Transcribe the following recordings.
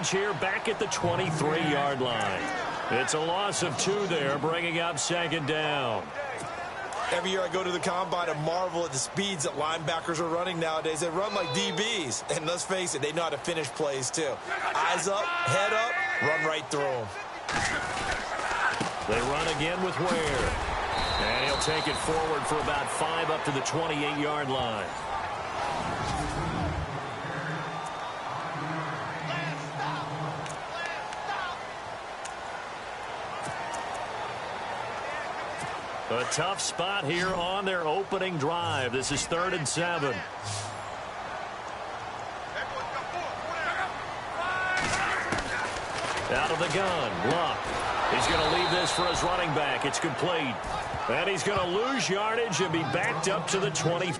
scrimmage here back at the 23-yard line. It's a loss of 2 there, bringing up 2nd down. Every year I go to the combine and marvel at the speeds that linebackers are running nowadays. They run like DBs. And let's face it, they know how to finish plays too. Eyes up, head up, run right through them. They run again with Ware. And he'll take it forward for about 5 up to the 28-yard line. A tough spot here on their opening drive. This is 3rd and 7. Out of the gun, Luck. He's going to leave this for his running back. It's complete. And he's going to lose yardage and be backed up to the 20.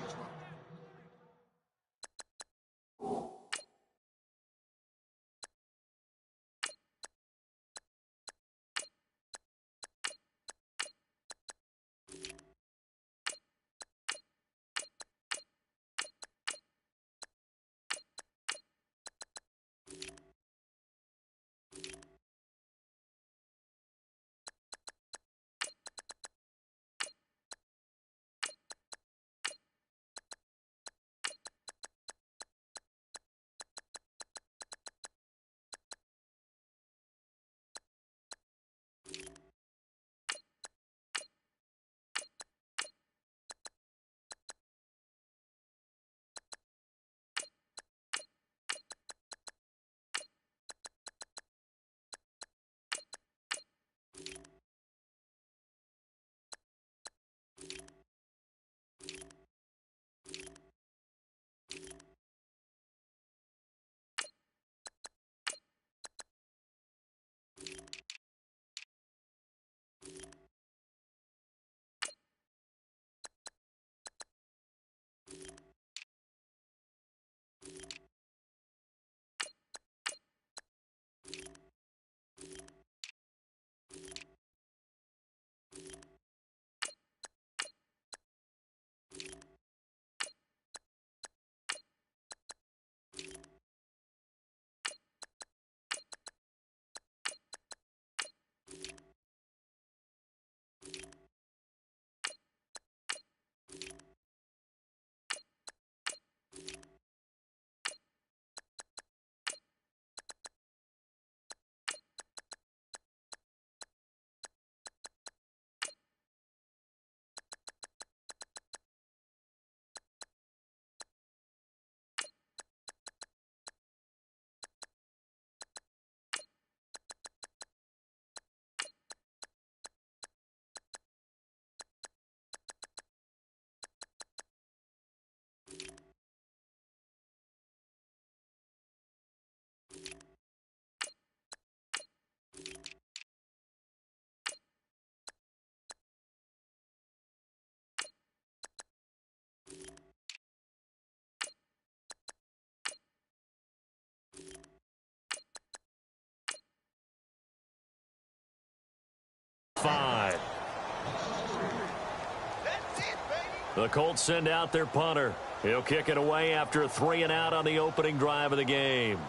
The Colts send out their punter. He'll kick it away after a 3 and out on the opening drive of the game.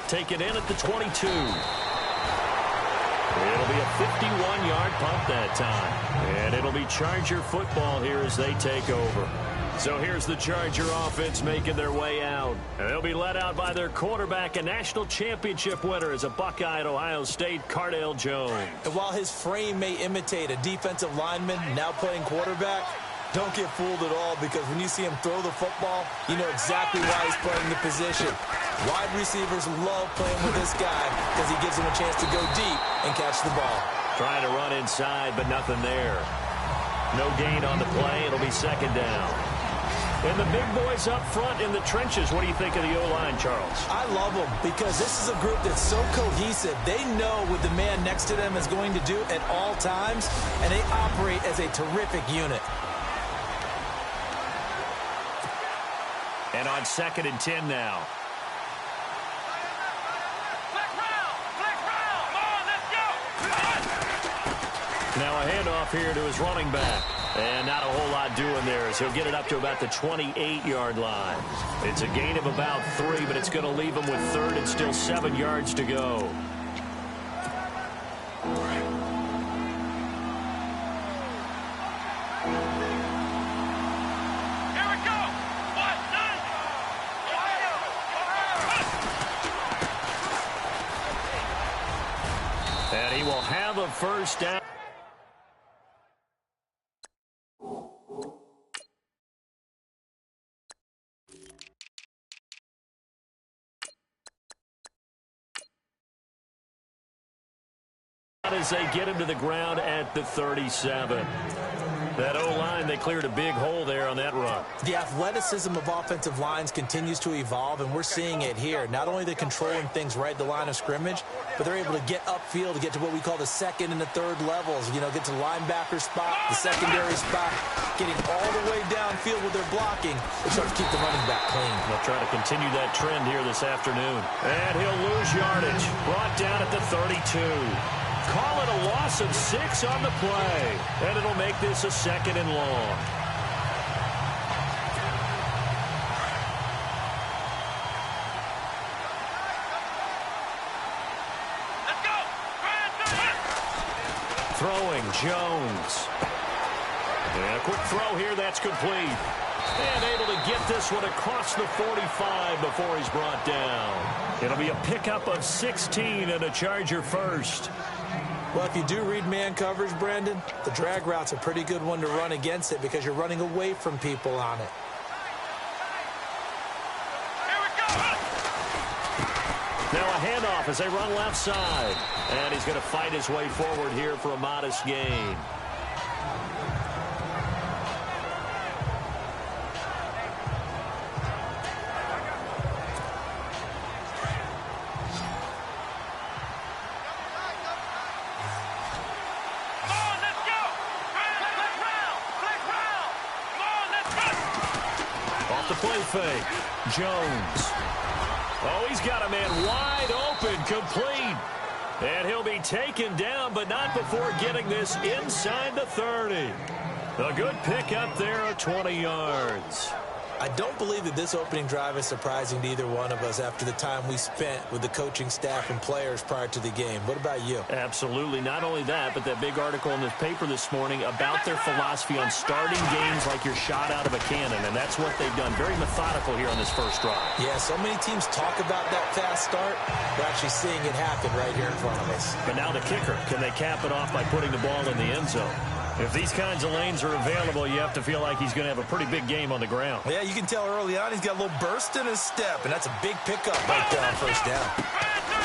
Take it in at the 22. It'll be a 51-yard punt that time. And it'll be Charger football here as they take over. So here's the Charger offense making their way out. And they'll be led out by their quarterback, a national championship winner as a Buckeye at Ohio State, Cardale Jones. And while his frame may imitate a defensive lineman now playing quarterback, don't get fooled at all, because when you see him throw the football, you know exactly why he's playing the position. Wide receivers love playing with this guy because he gives them a chance to go deep and catch the ball. Trying to run inside, but nothing there. No gain on the play. It'll be 2nd down. And the big boys up front in the trenches. What do you think of the O-line, Charles? I love them because this is a group that's so cohesive. They know what the man next to them is going to do at all times, and they operate as a terrific unit. And on 2nd and 10 now. Now a handoff here to his running back. And not a whole lot doing there as he'll get it up to about the 28-yard line. It's a gain of about 3, but it's going to leave him with third and still 7 yards to go. And he will have a first down. As they get him to the ground at the 37. That O-line, they cleared a big hole there on that run. The athleticism of offensive lines continues to evolve, and we're seeing it here. Not only are they controlling things right at the line of scrimmage, but they're able to get upfield to get to what we call the second and the third levels. You know, get to the linebacker spot, the secondary spot, getting all the way downfield with their blocking, which helps keep the running back clean. They'll try to continue that trend here this afternoon. And he'll lose yardage. Brought down at the 32. Call it a loss of 6 on the play. And it'll make this a 2nd and long. Let's go! Throwing, Jones. And a quick throw here, that's complete. And able to get this one across the 45 before he's brought down. It'll be a pickup of 16 and a Charger first. Well, if you do read man coverage, Brandon, the drag route's a pretty good one to run against it because you're running away from people on it. Here we go! Now a handoff as they run left side. And he's going to fight his way forward here for a modest gain. Play fake. Jones. Oh, he's got a man wide open, complete. And he'll be taken down, but not before getting this inside the 30. A good pickup there of 20 yards. I don't believe that this opening drive is surprising to either one of us after the time we spent with the coaching staff and players prior to the game. What about you? Absolutely. Not only that, but that big article in the paper this morning about their philosophy on starting games like you're shot out of a cannon, and that's what they've done. Very methodical here on this first drive. Yeah, so many teams talk about that fast start. We're actually seeing it happen right here in front of us. But now the kicker, can they cap it off by putting the ball in the end zone? If these kinds of lanes are available, you have to feel like he's going to have a pretty big game on the ground. Yeah, you can tell early on he's got a little burst in his step, and that's a big pickup right there on first down.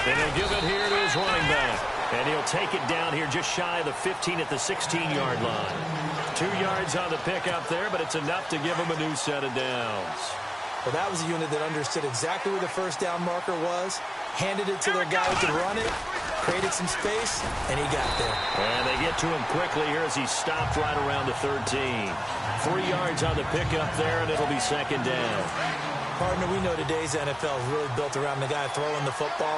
And he'll give it here to his running back. And he'll take it down here just shy of the 15 at the 16-yard line. 2 yards on the pickup there, but it's enough to give him a new set of downs. Well, that was a unit that understood exactly where the first down marker was, handed it to their guy who could run it, created some space, and he got there. And they get to him quickly here as he stopped right around the 13. 3 yards on the pickup there, and it'll be second down. Partner, we know today's NFL is really built around the guy throwing the football.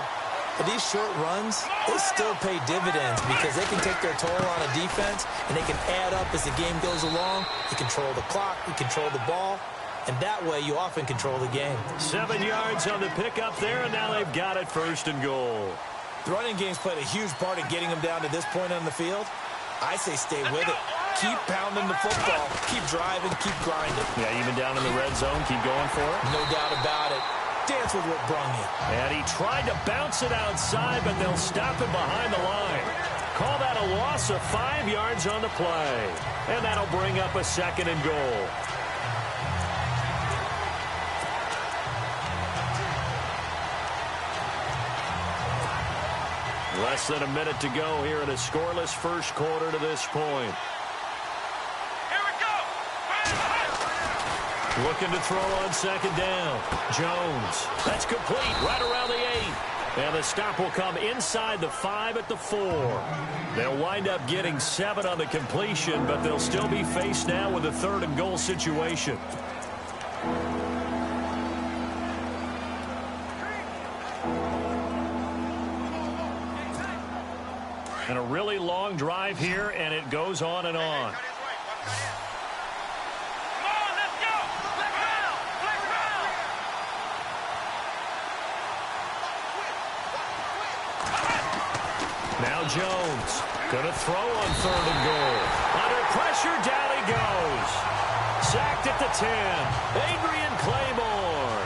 But these short runs, they still pay dividends because they can take their toll on a defense, and they can add up as the game goes along. You control the clock, you control the ball, and that way you often control the game. 7 yards on the pickup there, and now they've got it first and goal. The running game's played a huge part in getting them down to this point on the field. I say stay with it. Keep pounding the football. Keep driving. Keep grinding. Yeah, even down in the red zone, keep going for it. No doubt about it. Dance with what brung you. And he tried to bounce it outside, but they'll stop him behind the line. Call that a loss of 5 yards on the play. And that'll bring up a second and goal. Less than a minute to go here in a scoreless first quarter to this point. Here we go! Looking to throw on second down. Jones. That's complete right around the 8. And the stop will come inside the 5 at the 4. They'll wind up getting 7 on the completion, but they'll still be faced now with a third and goal situation. And a really long drive here, and it goes on and on. Jones. Gonna throw on 3rd and goal. Under pressure, down he goes. Sacked at the 10. Adrian Claymore.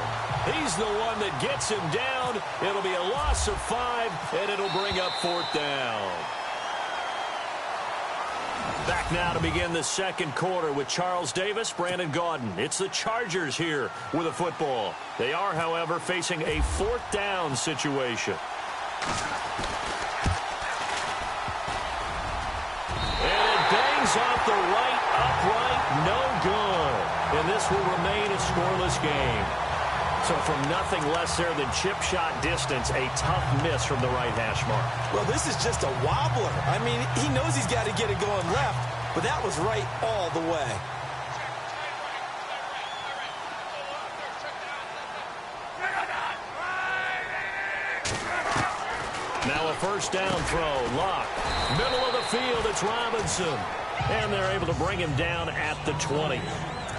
He's the one that gets him down. It'll be a loss of 5, and it'll bring up 4th down. Back now to begin the second quarter with Charles Davis, Brandon Gaudin. It's the Chargers here with a football. They are, however, facing a 4th down situation. And it bangs off the right upright, no good. And this will remain a scoreless game. So from nothing less there than chip shot distance, a tough miss from the right hash mark. Well, this is just a wobbler. I mean, he knows he's got to get it going left, but that was right all the way. Now a 1st down throw. Lock. Middle of the field, it's Robinson. And they're able to bring him down at the 20.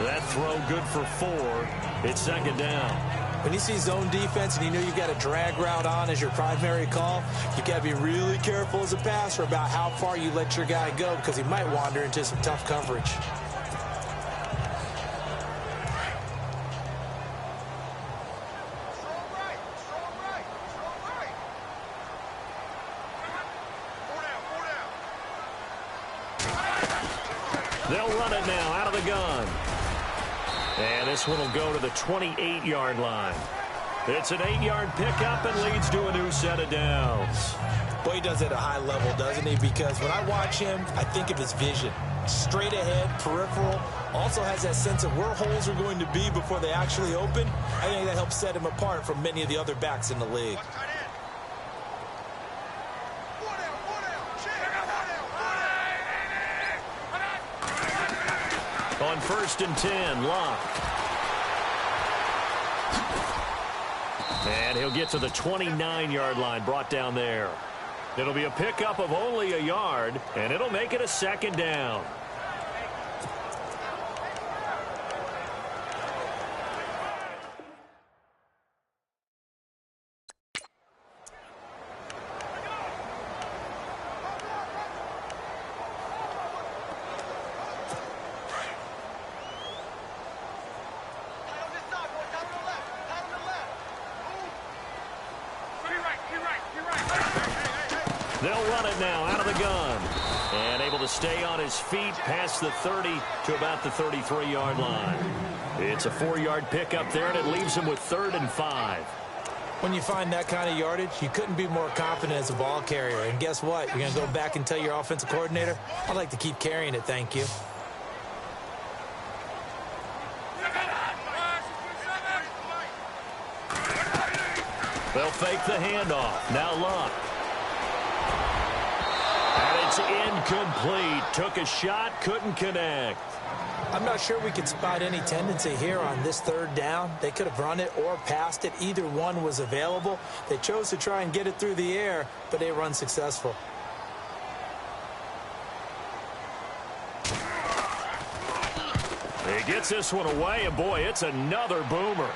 That throw good for 4. It's 2nd down. When you see zone defense and you know you've got a drag route on as your primary call, you've got to be really careful as a passer about how far you let your guy go because he might wander into some tough coverage. They'll run it now out of the gun. And this one will go to the 28-yard line. It's an 8-yard pickup and leads to a new set of downs. Boy, he does it at a high level, doesn't he? Because when I watch him, I think of his vision. Straight ahead, peripheral. Also has that sense of where holes are going to be before they actually open. I think that helps set him apart from many of the other backs in the league. On 1st and 10, Lock. And he'll get to the 29-yard line, brought down there. It'll be a pickup of only a yard, and it'll make it a 2nd down. They'll run it now out of the gun. And able to stay on his feet past the 30 to about the 33-yard line. It's a 4-yard pickup there, and it leaves him with 3rd and 5. When you find that kind of yardage, you couldn't be more confident as a ball carrier. And guess what? You're going to go back and tell your offensive coordinator, I'd like to keep carrying it, thank you. They'll fake the handoff. Now Luck. And it's incomplete. Took a shot, couldn't connect. I'm not sure we could spot any tendency here on this 3rd down. They could have run it or passed it. Either one was available. They chose to try and get it through the air, but they were unsuccessful. He gets this one away, and boy, it's another boomer.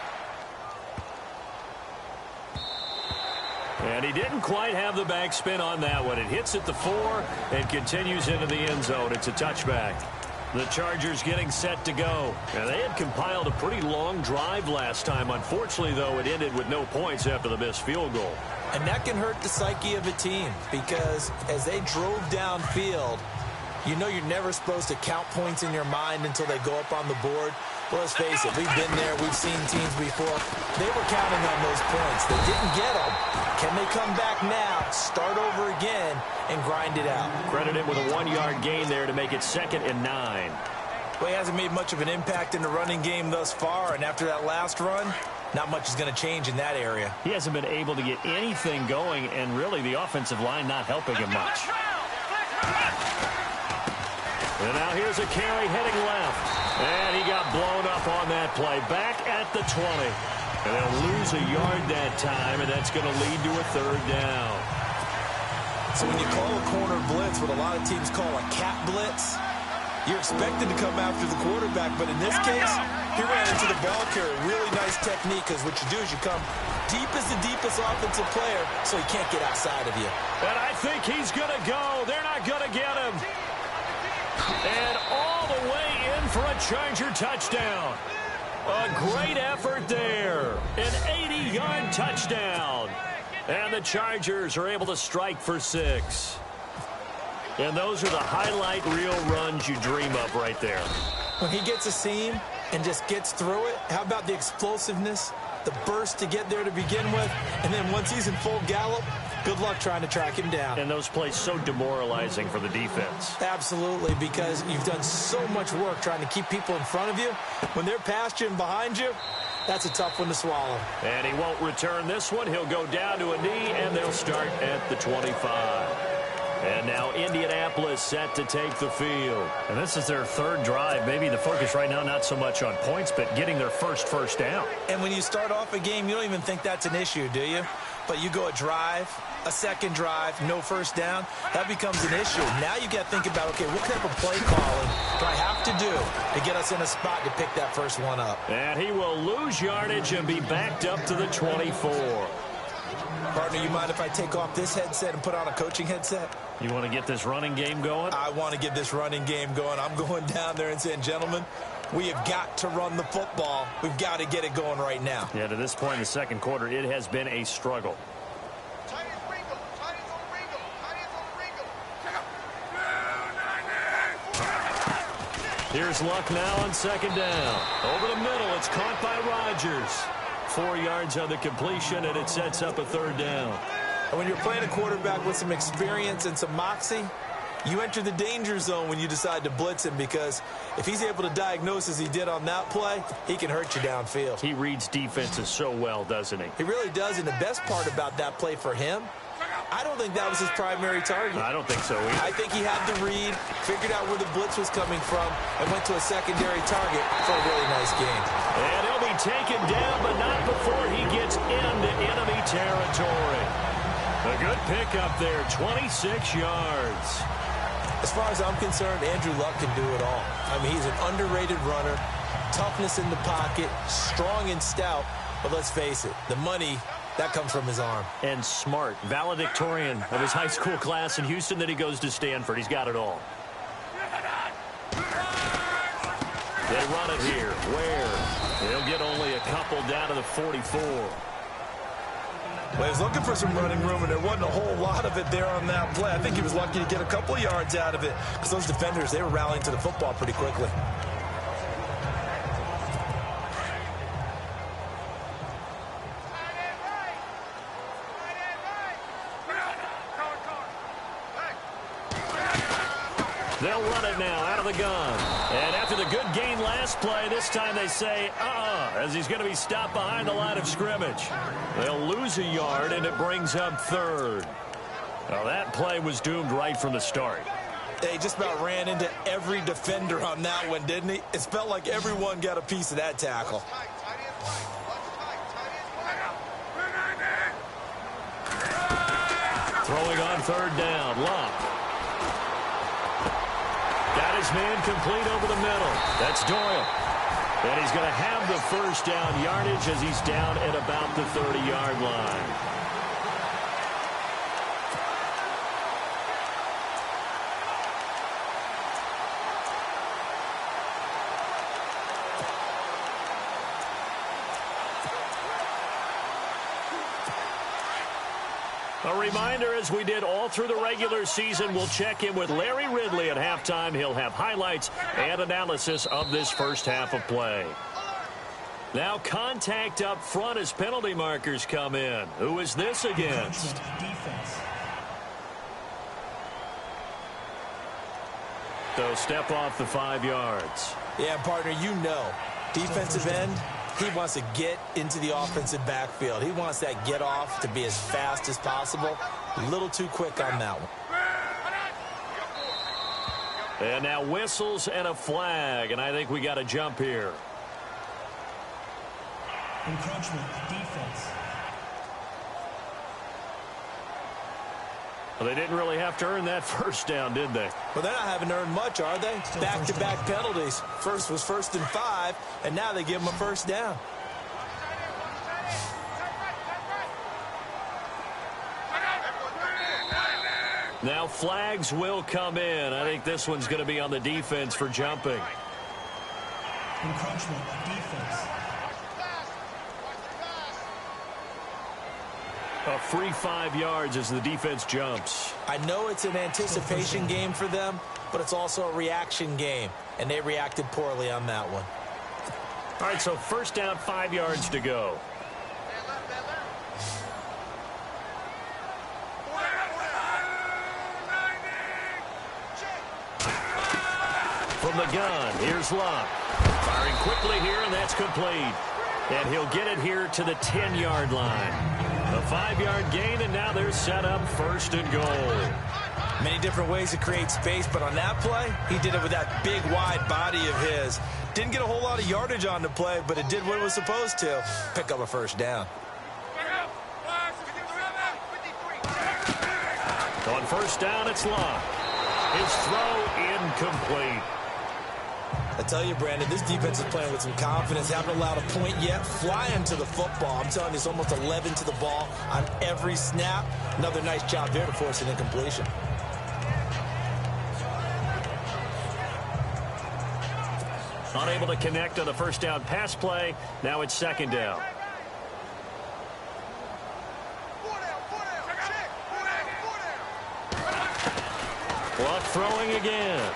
And he didn't quite have the backspin on that one. It hits at the 4 and continues into the end zone. It's a touchback. The Chargers getting set to go. And they had compiled a pretty long drive last time. Unfortunately, though, it ended with no points after the missed field goal. And that can hurt the psyche of a team because as they drove downfield, you know you're never supposed to count points in your mind until they go up on the board. Well, let's face it, we've been there, we've seen teams before. They were counting on those points. They didn't get them. Can they come back now, start over again, and grind it out? Credit him with a 1-yard gain there to make it 2nd and 9. Well, he hasn't made much of an impact in the running game thus far, and after that last run, not much is going to change in that area. He hasn't been able to get anything going, and really the offensive line not helping him much. And now here's a carry heading left. And he got blown up on that play. Back at the 20. And they'll lose a yard that time, and that's going to lead to a 3rd down. So when you call a corner blitz, what a lot of teams call a cat blitz, You're expected to come after the quarterback, but in this case, he ran into the ball carrier. Really nice technique, because what you do is you come deep as the deepest offensive player, so he can't get outside of you. And I think he's going to go. They're not going to get him. And all the way in for a Charger touchdown. A great effort there. An 80-yard touchdown. And the Chargers are able to strike for 6. And those are the highlight reel runs you dream of right there. When he gets a seam and just gets through it, how about the explosiveness, the burst to get there to begin with, and then once he's in full gallop, good luck trying to track him down. And those plays so demoralizing for the defense. Absolutely, because you've done so much work trying to keep people in front of you. When they're past you and behind you, that's a tough one to swallow. And he won't return this one. He'll go down to a knee, and they'll start at the 25. And now Indianapolis set to take the field. And this is their third drive. Maybe the focus right now not so much on points, but getting their first down. And when you start off a game, you don't even think that's an issue, do you? But you go a drive, a second drive, no first down, that becomes an issue. Now you got to think about, okay, what type of play calling do I have to do to get us in a spot to pick that first one up? And he will lose yardage and be backed up to the 24. Partner, you mind if I take off this headset and put on a coaching headset? You want to get this running game going? I want to get this running game going. I'm going down there and saying, gentlemen, we have got to run the football. We've got to get it going right now. Yeah, to this point in the second quarter, it has been a struggle. Here's Luck now on second down. Over the middle, it's caught by Rodgers. 4 yards on the completion, and it sets up a third down. And when you're playing a quarterback with some experience and some moxie, you enter the danger zone when you decide to blitz him, because if he's able to diagnose as he did on that play, he can hurt you downfield. He reads defenses so well, doesn't he? He really does, and the best part about that play for him, I don't think that was his primary target. I don't think so either. I think he had the read, figured out where the blitz was coming from, and went to a secondary target for a really nice game. And he'll be taken down, but not before he gets into enemy territory. A good pickup there, 26 yards. As far as I'm concerned, Andrew Luck can do it all. I mean, he's an underrated runner, toughness in the pocket, strong and stout, but let's face it, the money, that comes from his arm. And smart, valedictorian of his high school class in Houston, then he goes to Stanford. He's got it all. They run it here. Where? They'll get only a couple down to the 44. Well, he was looking for some running room, and there wasn't a whole lot of it there on that play. I think he was lucky to get a couple of yards out of it, because those defenders, they were rallying to the football pretty quickly. They'll run it now out of the gun. And after the good gain last play, this time they say, as he's going to be stopped behind the line of scrimmage. They'll lose a yard, and it brings up third. Now, that play was doomed right from the start. He just about ran into every defender on that one, didn't he? It felt like everyone got a piece of that tackle. Throwing on third down, Luck. Got his man complete over the middle. That's Doyle. And he's going to have the first down yardage as he's down at about the 30-yard line. A reminder, as we did all through the regular season, we'll check in with Larry Ridley at halftime. He'll have highlights and analysis of this first half of play. Now contact up front as penalty markers come in. Who is this against? So step off the 5 yards. Yeah, partner, you know, defensive end, he wants to get into the offensive backfield. He wants that get off to be as fast as possible. A little too quick on that one. And now whistles and a flag, and I think we got a jump here. Encroachment, defense. Well, they didn't really have to earn that first down, did they? Well, they're not having earned much, are they? Back-to-back penalties. First was 1st and 5, and now they give them a first down. Now flags will come in. I think this one's going to be on the defense for jumping. Encroachment on defense. A free 5 yards as the defense jumps. I know it's an anticipation game for them, but it's also a reaction game, and they reacted poorly on that one. All right, so first down, 5 yards to go. From the gun, here's Luck. Firing quickly here, and that's complete. And he'll get it here to the 10-yard line. A 5-yard gain, and now they're set up 1st and goal. Many different ways to create space, but on that play, he did it with that big, wide body of his. Didn't get a whole lot of yardage on the play, but it did what it was supposed to. Pick up a first down. On first down, it's Luck. His throw incomplete. I tell you, Brandon, this defense is playing with some confidence. Haven't allowed a point yet. Flying to the football. I'm telling you, it's almost 11 to the ball on every snap. Another nice job there to force an incompletion. Unable to connect on the first down pass play. Now it's 2nd down. Luck throwing again.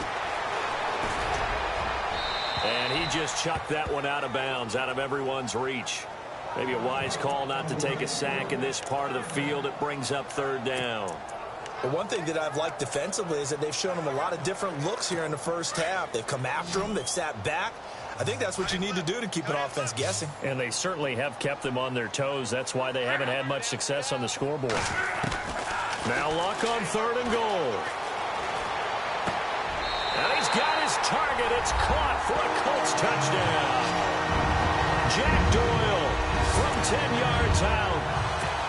And he just chucked that one out of bounds, out of everyone's reach. Maybe a wise call not to take a sack in this part of the field. It brings up 3rd down. But one thing that I've liked defensively is that they've shown them a lot of different looks here in the first half. They've come after them. They've sat back. I think that's what you need to do to keep an offense guessing. And they certainly have kept them on their toes. That's why they haven't had much success on the scoreboard. Now Luck on 3rd and goal. And he's got his target. It's caught for a Colts touchdown. Jack Doyle from 10 yards out.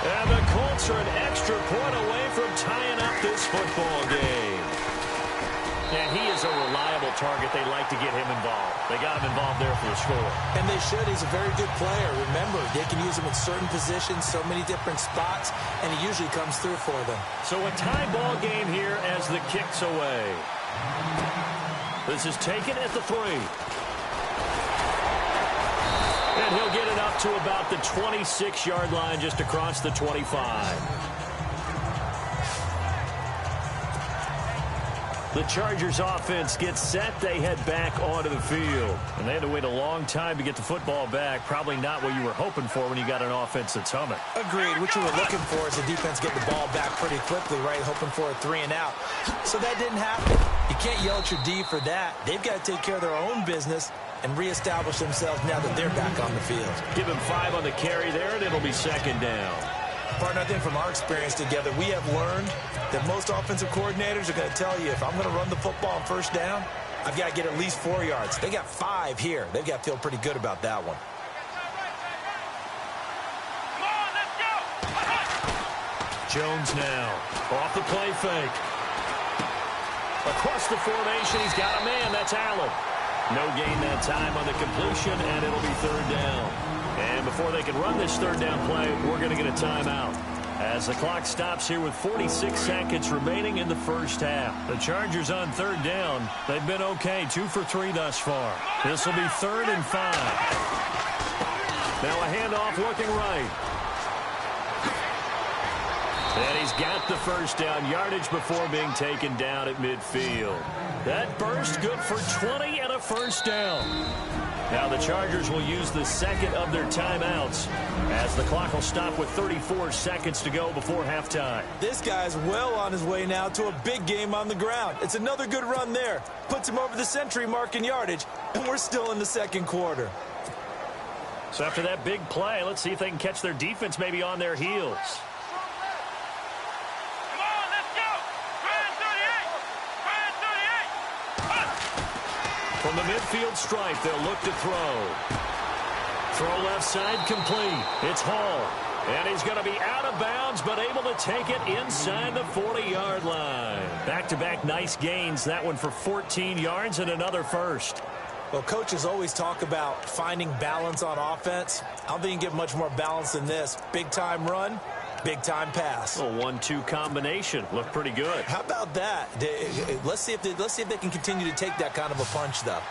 And the Colts are an extra point away from tying up this football game. And he is a reliable target. They like to get him involved. They got him involved there for the score. And they should. He's a very good player. Remember, they can use him in certain positions, so many different spots, and he usually comes through for them. So a tie ball game here as the kick's away. This is taken at the 3. And he'll get it up to about the 26-yard line, just across the 25. The Chargers offense gets set. They head back onto the field. And they had to wait a long time to get the football back. Probably not what you were hoping for when you got an offense that's humming. Agreed. What you were looking for is the defense getting the ball back pretty quickly, right? Hoping for a 3 and out. So that didn't happen. You can't yell at your D for that. They've got to take care of their own business and reestablish themselves now that they're back on the field. Give him 5 on the carry there, and it'll be 2nd down. Partner, I think from our experience together, we have learned that most offensive coordinators are going to tell you, if I'm going to run the football on first down, I've got to get at least 4 yards. They got 5 here. They've got to feel pretty good about that one. Come on, let's go! Jones now off the play fake. Across the formation, he's got a man. That's Allen. No gain that time on the completion, and it'll be 3rd down. And before they can run this 3rd down play, we're going to get a timeout. As the clock stops here with 46 seconds remaining in the first half. The Chargers on 3rd down. They've been okay, 2 for 3 thus far. This will be 3rd and 5. Now a handoff looking right. And he's got the first down yardage before being taken down at midfield. That burst good for 20 and a first down. Now the Chargers will use the second of their timeouts as the clock will stop with 34 seconds to go before halftime. This guy's well on his way now to a big game on the ground. It's another good run there. Puts him over the century mark in yardage, and we're still in the 2nd quarter. So after that big play, let's see if they can catch their defense maybe on their heels. Come on, let's go! Grand 38! From the midfield stripe, they'll look to throw. Throw left side complete. It's Hall. And he's going to be out of bounds, but able to take it inside the 40-yard line. Back-to-back nice gains. That one for 14 yards and another first. Well, coaches always talk about finding balance on offense. I don't think you can get much more balance than this. Big-time run, big-time pass. A 1-2 combination. Looked pretty good. How about that? Let's see if they can continue to take that kind of a punch, though.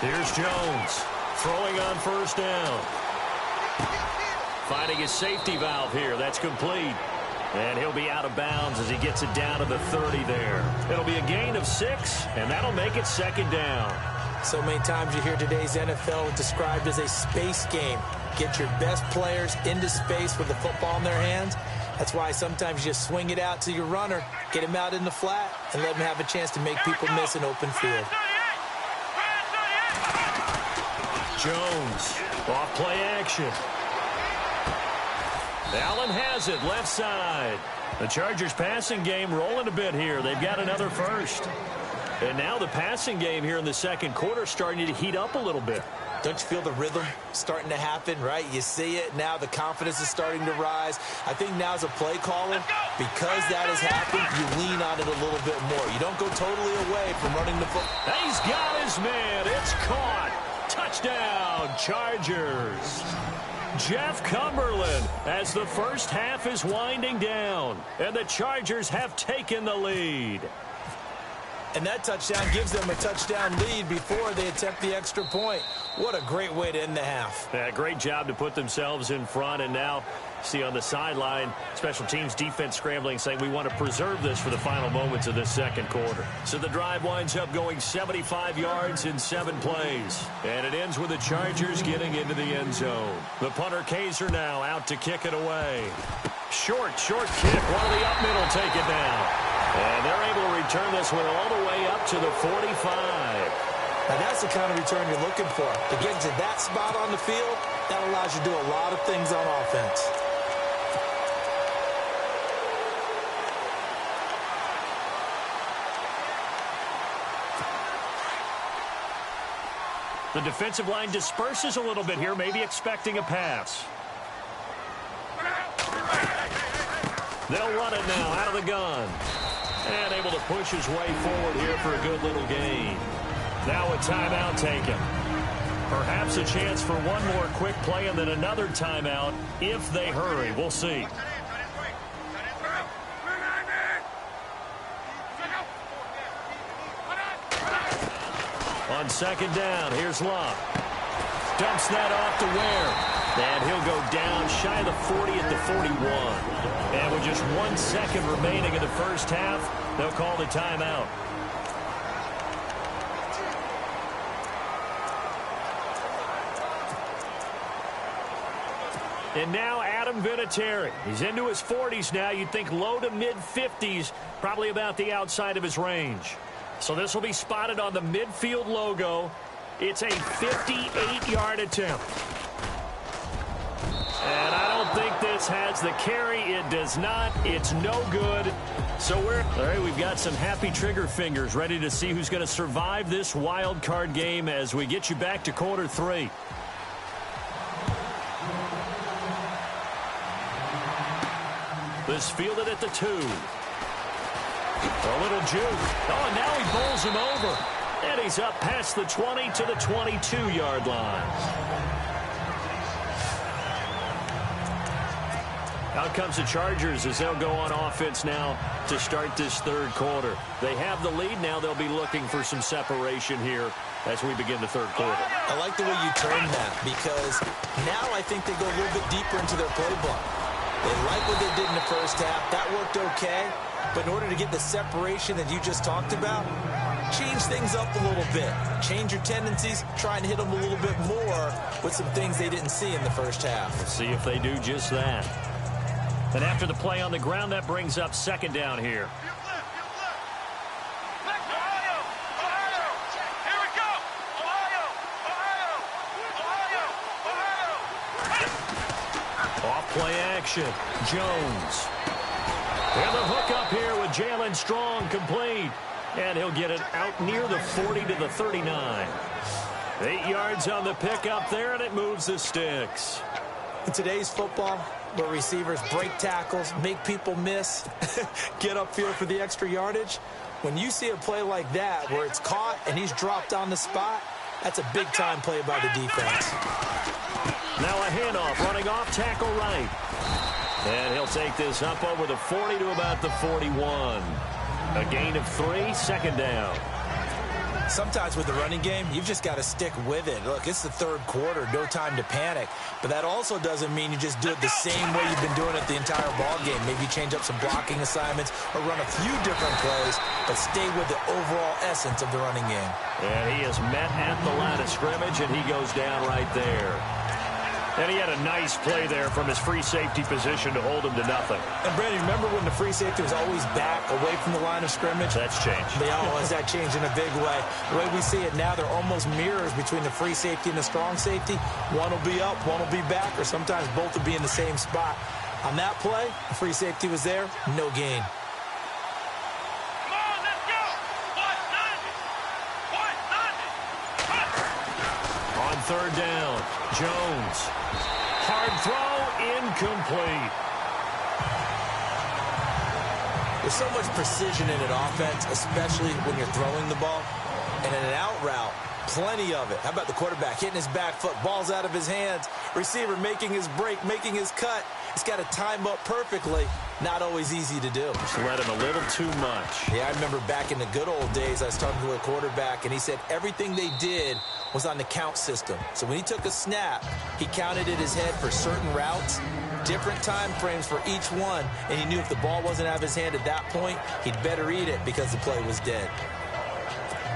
Here's Jones, throwing on first down. Finding his safety valve here. That's complete. And he'll be out of bounds as he gets it down to the 30 there. It'll be a gain of 6, and that'll make it second down. So many times you hear today's NFL described as a space game. Get your best players into space with the football in their hands. That's why sometimes you just swing it out to your runner, get him out in the flat, and let him have a chance to make people miss an open field. Jones, off play action. Allen has it, left side. The Chargers passing game rolling a bit here. They've got another first. And now the passing game here in the second quarter starting to heat up a little bit. Don't you feel the rhythm starting to happen, right? You see it now. The confidence is starting to rise. I think now as a play caller, because that has happened, you lean on it a little bit more. You don't go totally away from running the football. He's got his man. It's caught. Touchdown, Chargers. Jeff Cumberland as the first half is winding down, and the Chargers have taken the lead. And that touchdown gives them a touchdown lead before they attempt the extra point. What a great way to end the half. Yeah, great job to put themselves in front, and now see on the sideline, special teams defense scrambling, saying we want to preserve this for the final moments of this second quarter. So the drive winds up going 75 yards in 7 plays, and it ends with the Chargers getting into the end zone. The punter Kaiser now out to kick it away. Short kick. One of the up middle take it down. And they're able to return this one all the way up to the 45. Now that's the kind of return you're looking for. To get to that spot on the field, that allows you to do a lot of things on offense. The defensive line disperses a little bit here, maybe expecting a pass. They'll run it now out of the gun. And able to push his way forward here for a good little gain. Now a timeout taken. Perhaps a chance for one more quick play and then another timeout if they hurry. We'll see. On second down, here's Love. Dumps that off to Ware. And he'll go down shy of the 40 at the 41. And with just 1 second remaining in the first half, they'll call the timeout. And now Adam Vinatieri. He's into his 40s now. You'd think low to mid-50s, probably about the outside of his range. So this will be spotted on the midfield logo. It's a 58-yard attempt. And I don't think this has the carry. It does not. It's no good. So all right, we've got some happy trigger fingers ready to see who's going to survive this wild card game as we get you back to quarter 3. This fielded at the 2. A little juke. Oh, and now he bowls him over. And he's up past the 20 to the 22-yard line. Out comes the Chargers as they'll go on offense now to start this third quarter. They have the lead. Now they'll be looking for some separation here as we begin the third quarter. I like the way you turned that because now I think they go a little bit deeper into their playbook. They like what they did in the first half. That worked okay. But in order to get the separation that you just talked about, change things up a little bit. Change your tendencies. Try and hit them a little bit more with some things they didn't see in the first half. Let's see if they do just that. And after the play on the ground, that brings up second down here. Off play action. Jones. And the hook up here with Jalen Strong complete. And he'll get it out near the 40 to the 39. 8 yards on the pickup there, and it moves the sticks. In today's football, where receivers break tackles, make people miss, get upfield for the extra yardage, when you see a play like that where it's caught and he's dropped on the spot, that's a big-time play by the defense. Now a handoff running off tackle right. And he'll take this up over the 40 to about the 41. A gain of 3, second down. Sometimes with the running game, you've just got to stick with it. Look, it's the third quarter, no time to panic. But that also doesn't mean you just do it the same way you've been doing it the entire ball game. Maybe change up some blocking assignments or run a few different plays, but stay with the overall essence of the running game. And he is met at the line of scrimmage, and he goes down right there. And he had a nice play there from his free safety position to hold him to nothing. And, Brandon, remember when the free safety was always back away from the line of scrimmage? That's changed. Has that changed in a big way? The way we see it now, they're almost mirrors between the free safety and the strong safety. One will be up, one will be back, or sometimes both will be in the same spot. On that play, the free safety was there, no gain. Come on, let's go. 190. On third down, Jones. Hard throw, incomplete. There's so much precision in an offense, especially when you're throwing the ball. And in an out route, plenty of it. How about the quarterback hitting his back foot, ball's out of his hands, receiver making his break, making his cut. He's got to time up perfectly. Not always easy to do. Just let him a little too much. Yeah, I remember back in the good old days, I was talking to a quarterback, and he said everything they did was on the count system. So when he took a snap, he counted in his head for certain routes, different time frames for each one, and he knew if the ball wasn't out of his hand at that point, he'd better eat it because the play was dead.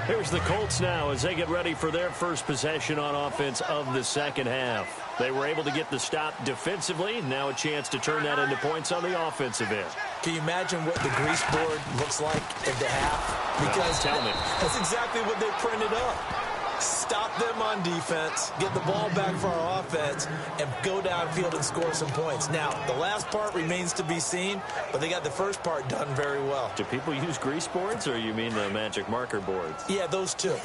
Here's the Colts now as they get ready for their first possession on offense of the second half. They were able to get the stop defensively. Now a chance to turn that into points on the offensive end. Can you imagine what the grease board looks like at the half? Because tell me. That's exactly what they printed up. Stop them on defense, get the ball back for our offense, and go downfield and score some points. Now, the last part remains to be seen, but they got the first part done very well. Do people use grease boards, or you mean the magic marker boards? Yeah, those two.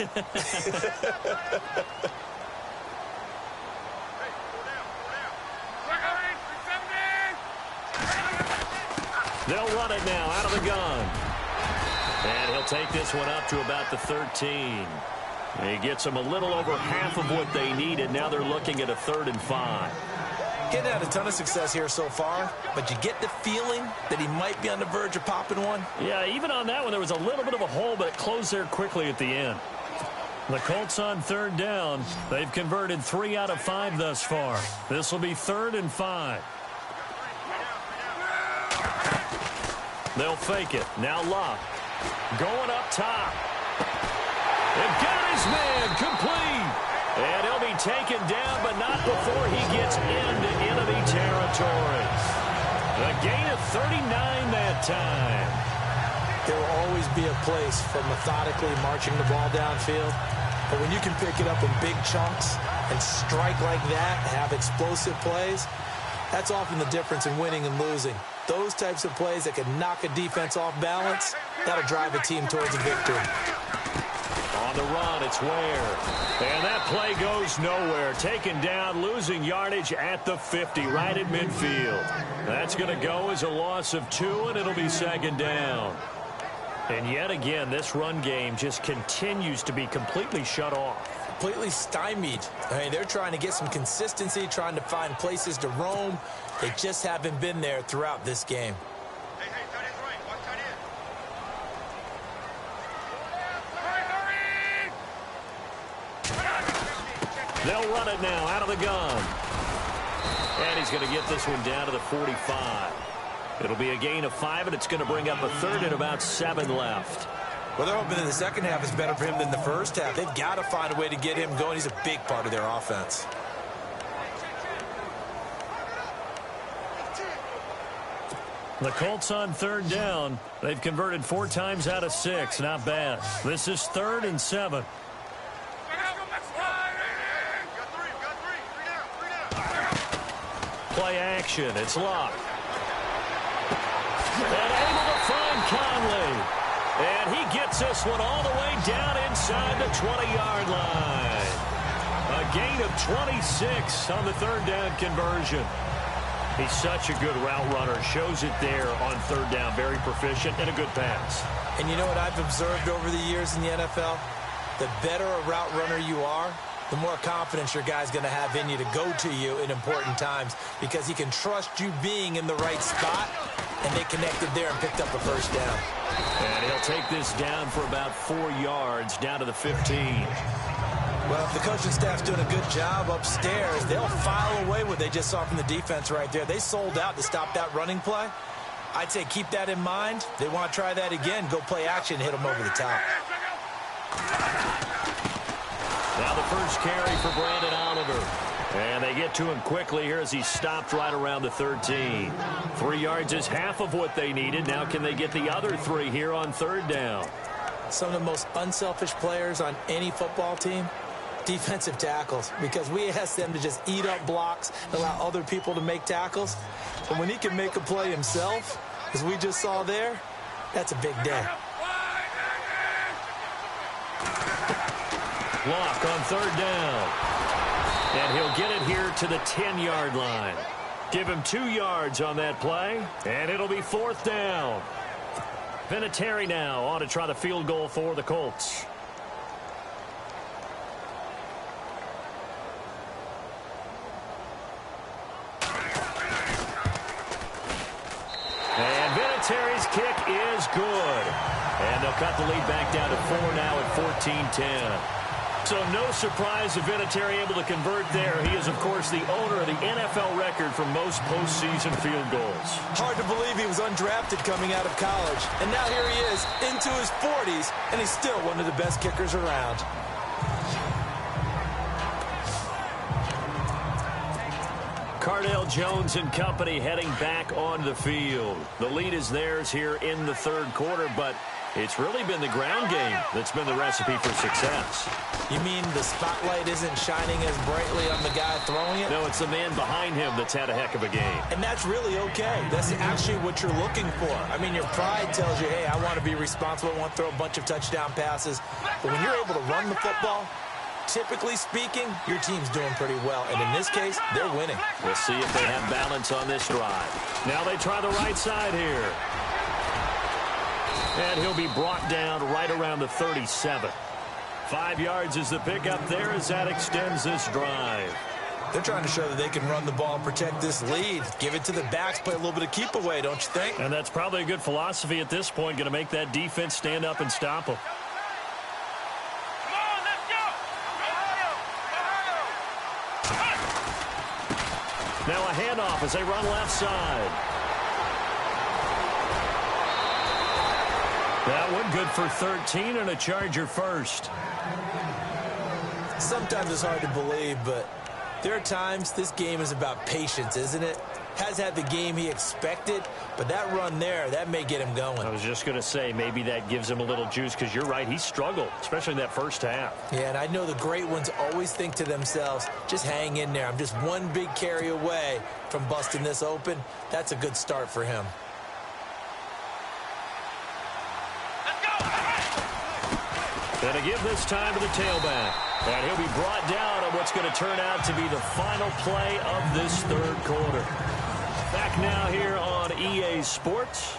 They'll run it now out of the gun. And he'll take this one up to about the 13. He gets them a little over half of what they needed. Now they're looking at a 3rd and 5. Getting had a ton of success here so far, but you get the feeling that he might be on the verge of popping one. Yeah, even on that one, there was a little bit of a hole, but it closed there quickly at the end. The Colts on 3rd down. They've converted 3 out of 5 thus far. This will be 3rd and 5. They'll fake it. Now Locke. Going up top. They've got his man complete. And he'll be taken down, but not before he gets into enemy territory. A gain of 39 that time. There will always be a place for methodically marching the ball downfield. But when you can pick it up in big chunks and strike like that, have explosive plays, that's often the difference in winning and losing. Those types of plays that can knock a defense off balance, that'll drive a team towards a victory. On the run, it's Ware. And that play goes nowhere. Taken down, losing yardage at the 50, right at midfield. That's going to go as a loss of 2, and it'll be 2nd down. And yet again, this run game just continues to be completely shut off. Completely stymied. I mean, they're trying to get some consistency, trying to find places to roam. They just haven't been there throughout this game. They'll run it now out of the gun. And he's going to get this one down to the 45. It'll be a gain of 5, and it's going to bring up a 3rd and about 7 left. Well, they're hoping that the second half is better for him than the first half. They've got to find a way to get him going. He's a big part of their offense. The Colts on 3rd down. They've converted 4 times out of 6. Not bad. This is 3rd and 7. Play action. It's Locke. And Conley. And he gets this one all the way down inside the 20-yard line. A gain of 26 on the third down conversion. He's such a good route runner. Shows it there on third down. Very proficient and a good pass. And you know what I've observed over the years in the NFL? The better a route runner you are, the more confidence your guy's going to have in you to go to you in important times because he can trust you being in the right spot, and they connected there and picked up a first down. And he'll take this down for about 4 yards down to the 15. Well, if the coaching staff's doing a good job upstairs, they'll file away what they just saw from the defense right there. They sold out to stop that running play. I'd say keep that in mind. They want to try that again. Go play action, hit them over the top. Now the first carry for Brandon Oliver. And they get to him quickly here as he stopped right around the 13. 3 yards is half of what they needed. Now can they get the other 3 here on third down? Some of the most unselfish players on any football team, defensive tackles, because we ask them to just eat up blocks and allow other people to make tackles. And when he can make a play himself, as we just saw there, that's a big day. Block on third down. And he'll get it here to the 10-yard line. Give him 2 yards on that play, and it'll be fourth down. Vinatieri now on to try the field goal for the Colts. And Vinatieri's kick is good. And they'll cut the lead back down to 4 now at 14-10. So no surprise if Vinatieri able to convert there. He is, of course, the owner of the NFL record for most postseason field goals. Hard to believe he was undrafted coming out of college. And now here he is into his 40s, and he's still one of the best kickers around. Cardale Jones and company heading back on the field. The lead is theirs here in the third quarter, but it's really been the ground game that's been the recipe for success. You mean the spotlight isn't shining as brightly on the guy throwing it? No, it's the man behind him that's had a heck of a game. And that's really okay. That's actually what you're looking for. I mean, your pride tells you, hey, I want to be responsible. I want to throw a bunch of touchdown passes. But when you're able to run the football, typically speaking, your team's doing pretty well. And in this case, they're winning. We'll see if they have balance on this drive. Now they try the right side here. And he'll be brought down right around the 37. 5 yards is the pickup there as that extends this drive. They're trying to show that they can run the ball and protect this lead. Give it to the backs, play a little bit of keep away, don't you think? And that's probably a good philosophy at this point, going to make that defense stand up and stop them. Come on, let's go! Now a handoff as they run left side. That one good for 13 and a Charger first. Sometimes it's hard to believe, but there are times this game is about patience, isn't it? Has had the game he expected, but that run there, that may get him going. I was just going to say, maybe that gives him a little juice because you're right, he struggled, especially in that first half. Yeah, and I know the great ones always think to themselves, just hang in there. I'm just one big carry away from busting this open. That's a good start for him. And to give this time to the tailback. And he'll be brought down on what's going to turn out to be the final play of this third quarter. Back now here on EA Sports.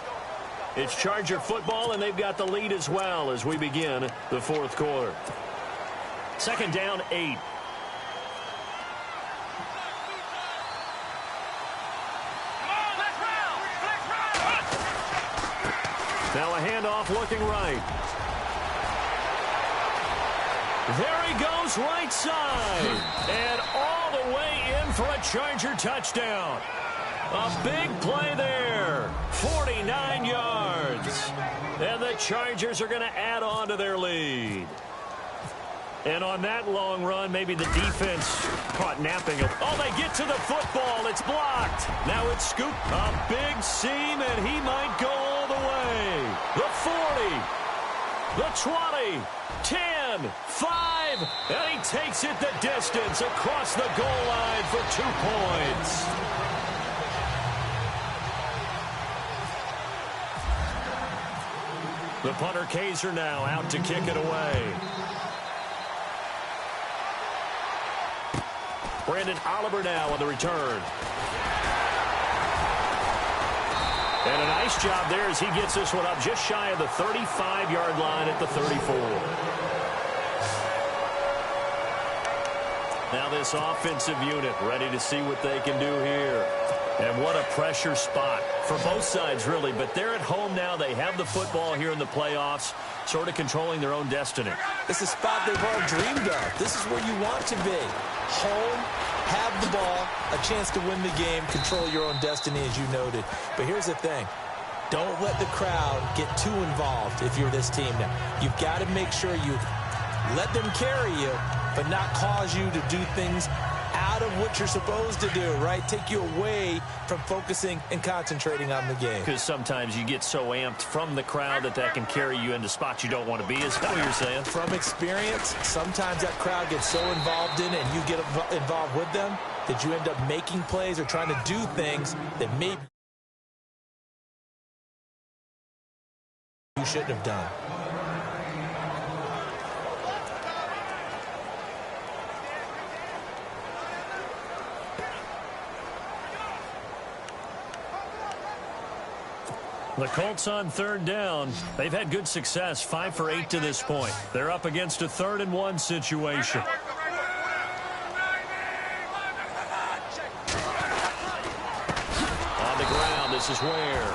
It's Charger football, and they've got the lead as well as we begin the fourth quarter. Second down, 8. Now a handoff looking right. There he goes right side. And all the way in for a Charger touchdown. A big play there. 49 yards. And the Chargers are going to add on to their lead. And on that long run, maybe the defense caught napping. Oh, they get to the football. It's blocked. Now it's scooped. A big seam, and he might go all the way. The 40. The 20. 10, 5, and he takes it the distance across the goal line for 2 points. The punter Kaiser now out to kick it away. Brandon Oliver now on the return. And a nice job there as he gets this one up just shy of the 35-yard line at the 34. Now this offensive unit ready to see what they can do here. And what a pressure spot for both sides, really. But they're at home now. They have the football here in the playoffs, sort of controlling their own destiny. It's a spot they've all dreamed of. This is where you want to be. Home, have the ball, a chance to win the game, control your own destiny, as you noted. But here's the thing. Don't let the crowd get too involved if you're this team now. You've got to make sure you let them carry you, but not cause you to do things out of what you're supposed to do, right? Take you away from focusing and concentrating on the game. Because sometimes you get so amped from the crowd that can carry you into spots you don't want to be. Is that what you're saying? From experience, sometimes that crowd gets so involved in it and you get involved with them that you end up making plays or trying to do things that maybe you shouldn't have done. The Colts on third down. They've had good success, 5 for 8 to this point. They're up against a 3rd and 1 situation. On the ground, this is Ware.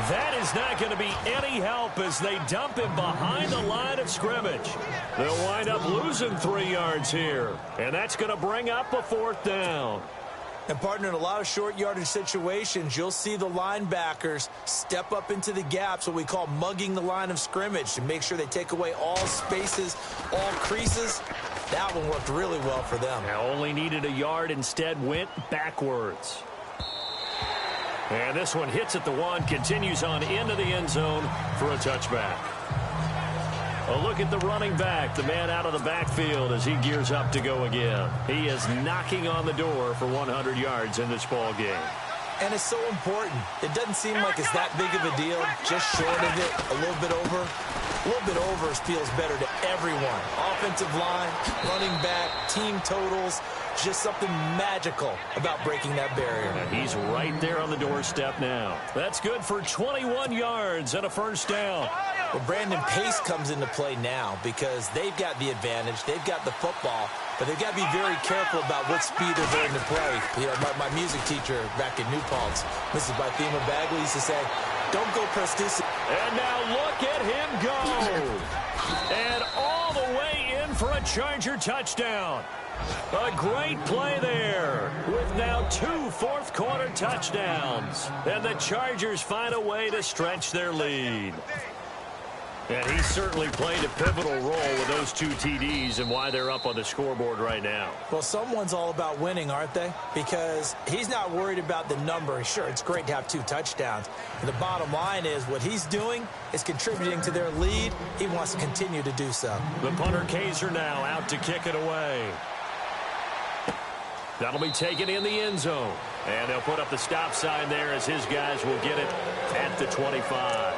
That is not going to be any help as they dump him behind the line of scrimmage. They'll wind up losing 3 yards here, and that's going to bring up a 4th down. And, partner, in a lot of short yardage situations, you'll see the linebackers step up into the gaps, what we call mugging the line of scrimmage, to make sure they take away all spaces, all creases. That one worked really well for them. Now only needed a yard, instead went backwards. And this one hits at the 1, continues on into the end zone for a touchback. A look at the running back, the man out of the backfield as he gears up to go again. He is knocking on the door for 100 yards in this ball game. And it's so important. It doesn't seem like it's that big of a deal, just short of it, a little bit over. A little bit over feels better to everyone. Offensive line, running back, team totals, just something magical about breaking that barrier. And he's right there on the doorstep now. That's good for 21 yards and a 1st down. Well, Brandon, pace comes into play now because they've got the advantage. They've got the football, but they've got to be very careful about what speed they're going to play. You know, my music teacher back in New Paltz, Mrs. Bythema Bagley, used to say, don't go Prestis. And now look at him go. And all the way in for a Charger touchdown. A great play there with now 2 fourth-quarter touchdowns. And the Chargers find a way to stretch their lead. And he certainly played a pivotal role with those 2 TDs and why they're up on the scoreboard right now. Well, someone's all about winning, aren't they? Because he's not worried about the number. Sure, it's great to have 2 touchdowns. And the bottom line is what he's doing is contributing to their lead. He wants to continue to do so. The punter Kaiser now out to kick it away. That'll be taken in the end zone. And they'll put up the stop sign there as his guys will get it at the 25.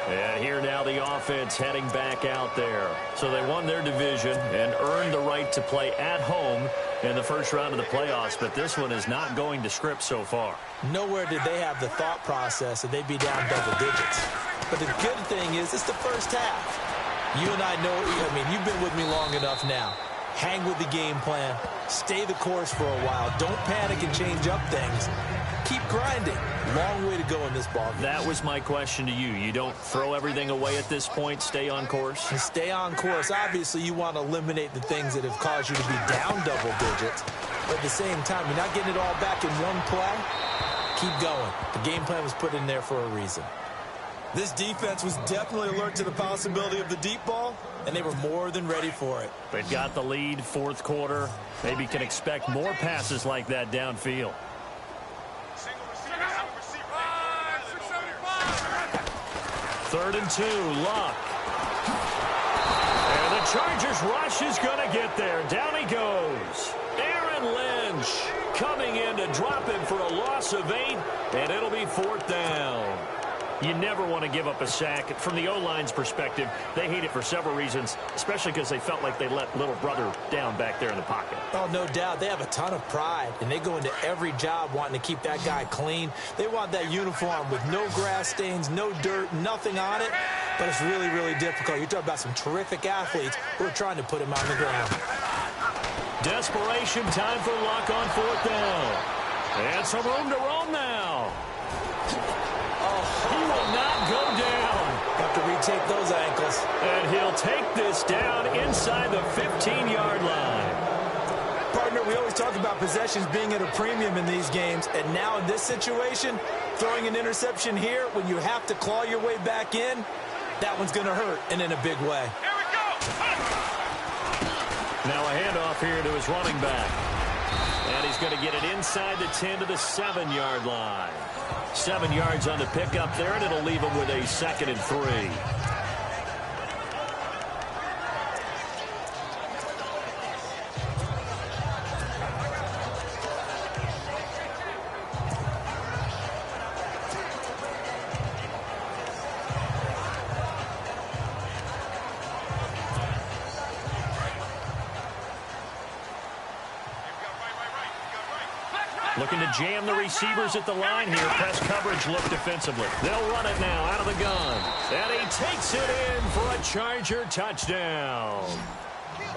And here now the offense heading back out there. So they won their division and earned the right to play at home in the first round of the playoffs. But this one is not going to script so far. Nowhere did they have the thought process that they'd be down double digits. But the good thing is it's the first half. You and I know, I mean, you've been with me long enough now. Hang with the game plan. Stay the course for a while. Don't panic and change up things. Keep grinding. Long way to go in this ballgame. That was my question to you. You don't throw everything away at this point. Stay on course? And stay on course. Obviously, you want to eliminate the things that have caused you to be down double digits. But at the same time, you're not getting it all back in one play. Keep going. The game plan was put in there for a reason. This defense was definitely alert to the possibility of the deep ball, and they were more than ready for it. They've got the lead, fourth quarter. Maybe can expect more passes like that downfield. Third and 2, Luck. And the Chargers rush is going to get there. Down he goes. Aaron Lynch coming in to drop him for a loss of 8, and it'll be 4th down. You never want to give up a sack. From the O-line's perspective, they hate it for several reasons, especially because they felt like they let little brother down back there in the pocket. Oh, no doubt. They have a ton of pride, and they go into every job wanting to keep that guy clean. They want that uniform with no grass stains, no dirt, nothing on it, but it's really, really difficult. You're talking about some terrific athletes who are trying to put him on the ground. Desperation time for Luck on 4th down. And some room to roam now. He will not go down. Have to retake those ankles. And he'll take this down inside the 15-yard line. Partner, we always talk about possessions being at a premium in these games, and now in this situation, throwing an interception here when you have to claw your way back in, that one's going to hurt, and in a big way. Here we go. Now a handoff here to his running back. And he's going to get it inside the 10 to the 7-yard line. 7 yards on the pickup there, and it'll leave him with a 2nd and 3. Looking to jam the receivers at the line here. Press coverage look defensively. They'll run it now out of the gun. And he takes it in for a Charger touchdown.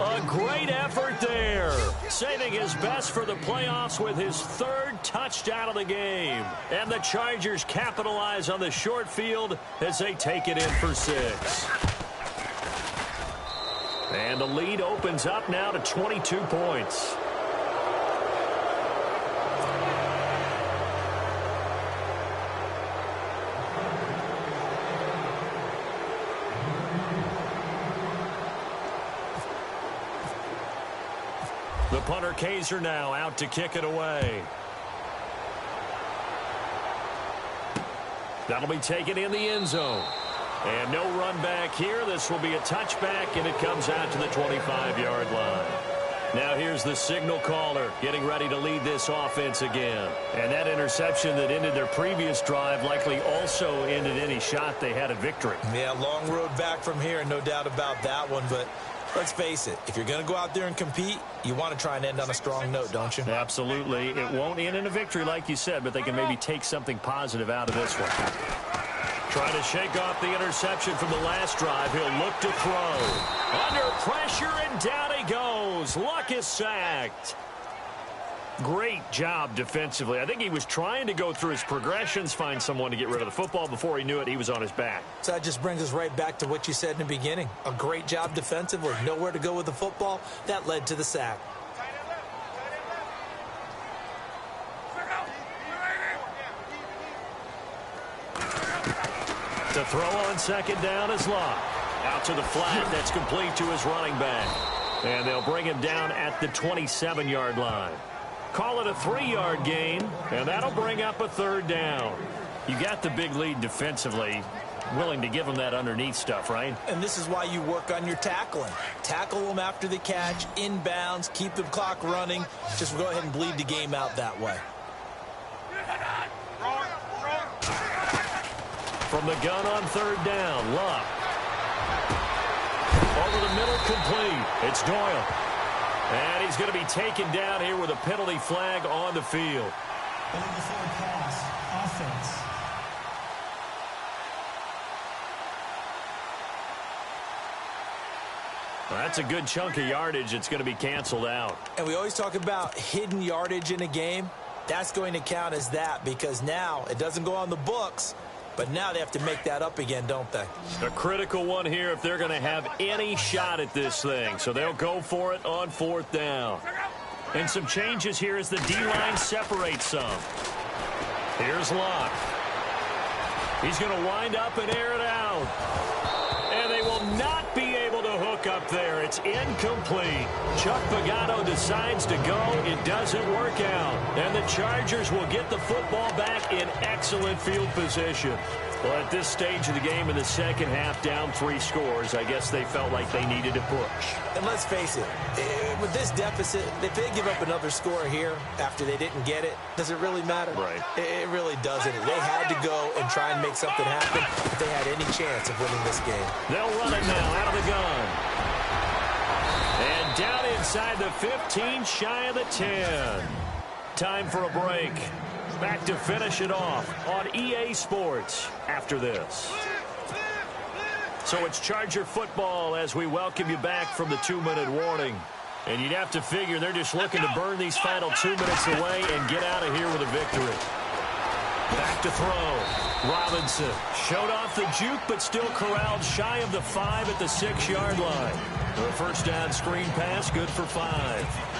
A great effort there. Saving his best for the playoffs with his 3rd touchdown of the game. And the Chargers capitalize on the short field as they take it in for 6. And the lead opens up now to 22 points. The punter Kaiser now out to kick it away. That'll be taken in the end zone. And no run back here. This will be a touchback, and it comes out to the 25-yard line. Now here's the signal caller getting ready to lead this offense again. And that interception that ended their previous drive likely also ended any shot they had at victory. Yeah, long road back from here, no doubt about that one, but let's face it, if you're going to go out there and compete, you want to try and end on a strong note, don't you? Absolutely. It won't end in a victory like you said, but they can maybe take something positive out of this one. Trying to shake off the interception from the last drive. He'll look to throw. Under pressure, and down he goes. Luck is sacked. Great job defensively. I think he was trying to go through his progressions, find someone to get rid of the football. Before he knew it, he was on his back. So that just brings us right back to what you said in the beginning. A great job defensively. Nowhere to go with the football. That led to the sack. To throw on 2nd down is Luck. Out to the flat. That's complete to his running back. And they'll bring him down at the 27-yard line. Call it a 3-yard gain, and that'll bring up a 3rd down. You got the big lead defensively. Willing to give them that underneath stuff, right? And this is why you work on your tackling. Tackle them after the catch, inbounds, keep the clock running. Just go ahead and bleed the game out that way. From the gun on 3rd down, Luck. Over the middle, complete. It's Doyle. And he's going to be taken down here with a penalty flag on the field. Over the forward pass, offense. Well, that's a good chunk of yardage. It's going to be canceled out. And we always talk about hidden yardage in a game. That's going to count as that because now it doesn't go on the books, but now they have to make that up again, don't they? A critical one here if they're going to have any shot at this thing. So they'll go for it on 4th down. And some changes here as the D-line separates some. Here's Luck. He's going to wind up and air it out. And they will not be able to hook up there. It's incomplete. Chuck Pagano decides to go. It doesn't work out. And the Chargers will get the football back in excellent excellent field position. Well, at this stage of the game in the second half, down 3 scores, I guess they felt like they needed to push. And let's face it, with this deficit, if they give up another score here after they didn't get it, does it really matter? Right. It really doesn't. They had to go and try and make something happen if they had any chance of winning this game. They'll run it now out of the gun. And down inside the 15, shy of the 10. Time for a break. Back to finish it off on EA Sports after this. So it's Charger football as we welcome you back from the 2-minute warning. And you'd have to figure they're just looking to burn these final 2 minutes away and get out of here with a victory. Back to throw. Robinson showed off the juke, but still corralled shy of the 5 at the 6-yard line. The first down screen pass, good for 5.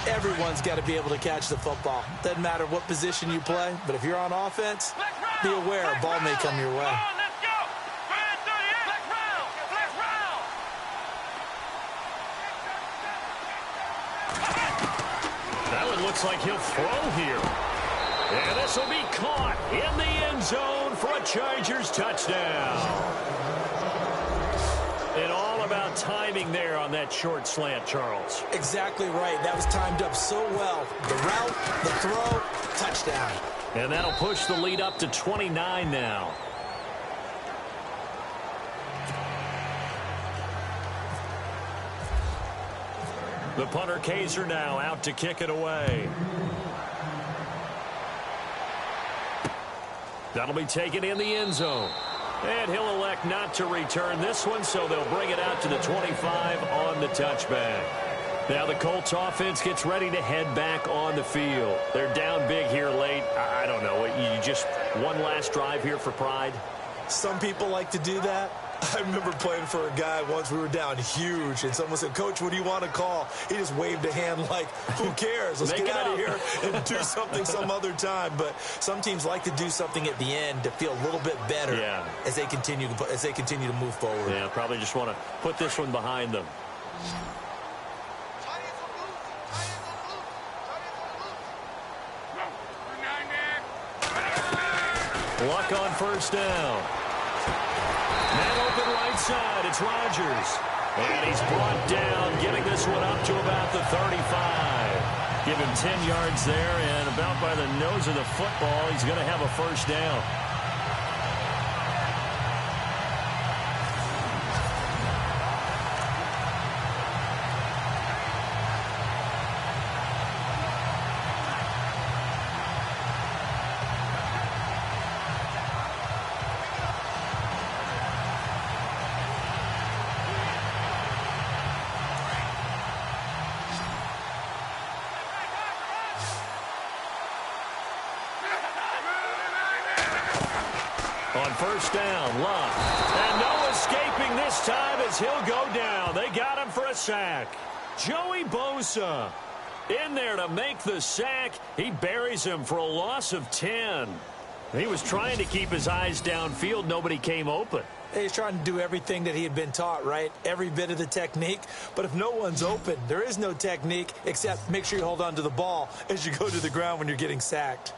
Everyone's got to be able to catch the football. Doesn't matter what position you play, but if you're on offense, be aware a ball may come your way. Let's go. Let's round. Let's round. That one looks like he'll throw here. And this will be caught in the end zone for a Chargers touchdown. And all about timing there on that short slant, Charles. Exactly right. That was timed up so well. The route, the throw, touchdown. And that'll push the lead up to 29 now. The punter Kaiser now out to kick it away. That'll be taken in the end zone. And he'll elect not to return this one, so they'll bring it out to the 25 on the touchback. Now the Colts offense gets ready to head back on the field. They're down big here late. I don't know. You just one last drive here for pride? Some people like to do that. I remember playing for a guy once. We were down huge, and someone said, "Coach, what do you want to call?" He just waved a hand like, who cares? Let's get out of here and do something some other time. But some teams like to do something at the end to feel a little bit better as they continue to move forward. Yeah, probably just want to put this one behind them. Luck on first down. Man open right side. It's Rodgers. And he's brought down, getting this one up to about the 35. Give him 10 yards there, and about by the nose of the football, he's going to have a first down. On first down, Luck. And no escaping this time as he'll go down. They got him for a sack. Joey Bosa in there to make the sack. He buries him for a loss of 10. He was trying to keep his eyes downfield. Nobody came open. He's trying to do everything that he had been taught, right? Every bit of the technique. But if no one's open, there is no technique except make sure you hold on to the ball as you go to the ground when you're getting sacked.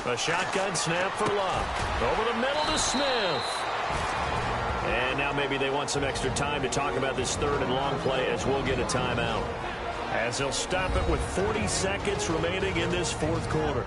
A shotgun snap for Luck. Over the middle to Smith. And now maybe they want some extra time to talk about this third and long play as we'll get a timeout. As they'll stop it with 40 seconds remaining in this fourth quarter.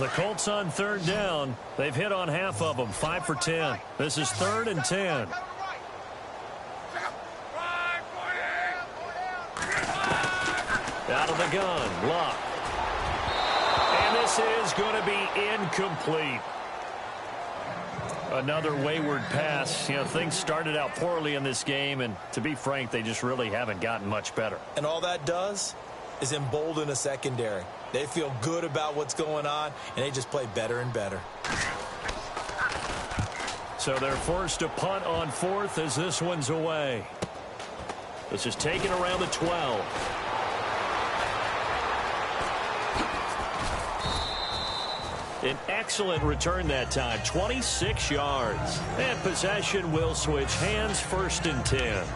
The Colts on third down. They've hit on half of them, 5 for 10. This is 3rd and 10. Out of the gun, Luck. And this is going to be incomplete. Another wayward pass. You know, things started out poorly in this game, and to be frank, they just really haven't gotten much better. And all that does is embolden a secondary. They feel good about what's going on, and they just play better and better. So they're forced to punt on fourth as this one's away. This is taken around the 12. An excellent return that time, 26 yards. And possession will switch hands, 1st and 10.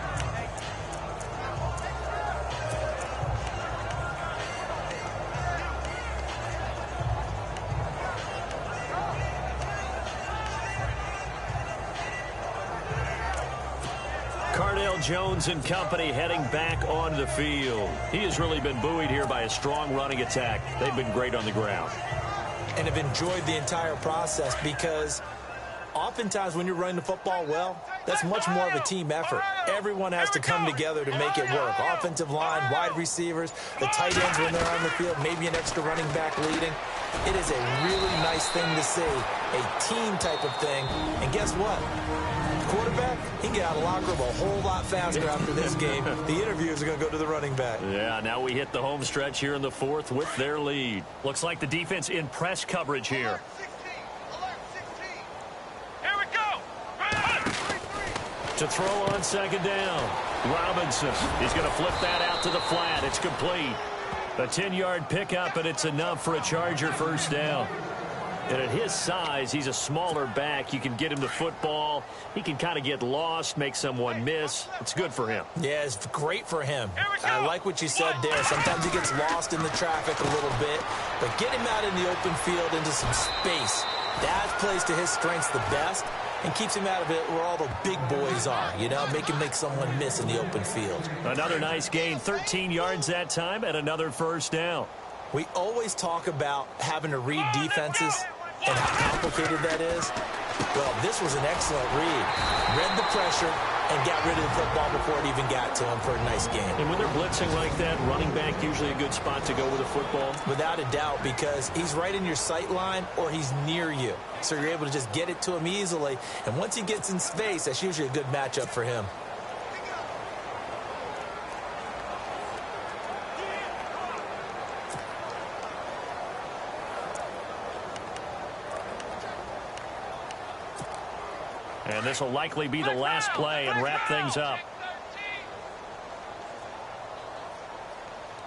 Jones and company heading back onto the field. He has really been buoyed here by a strong running attack. They've been great on the ground. And have enjoyed the entire process because oftentimes when you're running the football well, that's much more of a team effort. Everyone has to come together to make it work. Offensive line, wide receivers, the tight ends when they're on the field, maybe an extra running back leading. It is a really nice thing to see, a team type of thing. And guess what? Quarterback, he can get out of the locker room a whole lot faster after this game. The interviews are going to go to the running back. Yeah, now we hit the home stretch here in the 4th with their lead. Looks like the defense in press coverage here. Here we go. To throw on 2nd down. Robinson, he's going to flip that out to the flat. It's complete. A 10-yard pickup, and it's enough for a Charger 1st down. And at his size, he's a smaller back. You can get him the football. He can kind of get lost, make someone miss. It's good for him. Yeah, it's great for him. I like what you said there. Sometimes he gets lost in the traffic a little bit. But get him out in the open field into some space. That plays to his strengths the best and keeps him out of it where all the big boys are. You know, make someone miss in the open field. Another nice gain, 13 yards that time, and another 1st down. We always talk about having to read defenses and how complicated that is. Well, this was an excellent read. Read the pressure and got rid of the football before it even got to him for a nice game. And when they're blitzing like that, running back usually a good spot to go with a football? Without a doubt, because he's right in your sight line or he's near you. So you're able to just get it to him easily. And once he gets in space, that's usually a good matchup for him. And this will likely be the last play and wrap things up.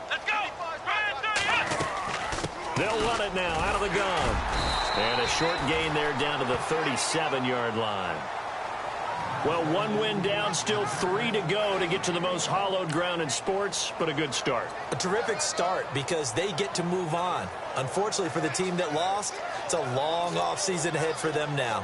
Let's go. They'll run it now out of the gun. And a short gain there down to the 37-yard line. Well, 1 win down, still 3 to go to get to the most hallowed ground in sports, but a good start. A terrific start because they get to move on. Unfortunately for the team that lost, it's a long offseason ahead for them now.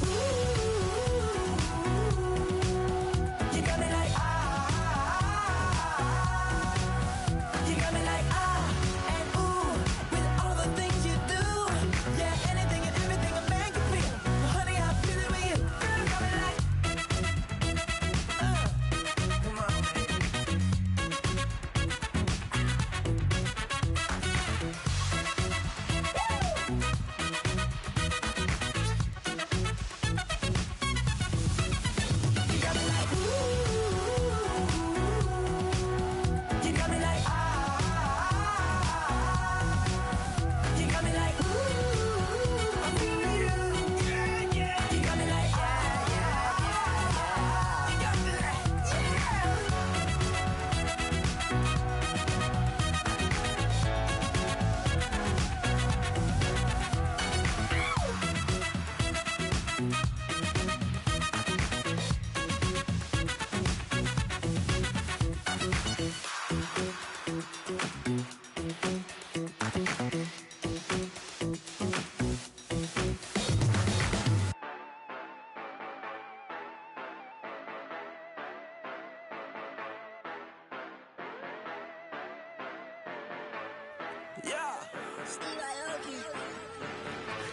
like, ooh. You got me like, you got me like, and ooh, with all the things you do. Yeah, anything and everything a man can feel. Honey, I feel it with you. Girl, you got me like, come on, you got me like, ooh. You got me like, you got me like, ooh. I'm feeling you. Yeah, yeah. You got me like, yeah, yeah, yeah. You got me like, yeah.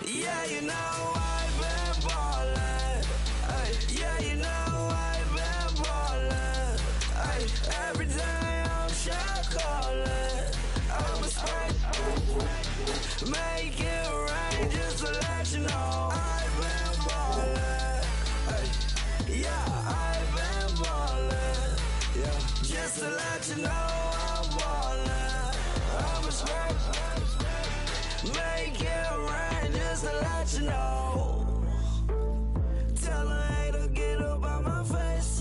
Yeah, you know I've been ballin'. Ay, yeah, you know I've been ballin'. Ay, every day I'm shot callin'. I'm a spray, make it rain just to let you know I've been ballin'. Ay, yeah, I've been ballin'. Yeah, just to let you know I'm ballin'. I'm a spray, make it rain just to let you know. Tell a hater get up out my face.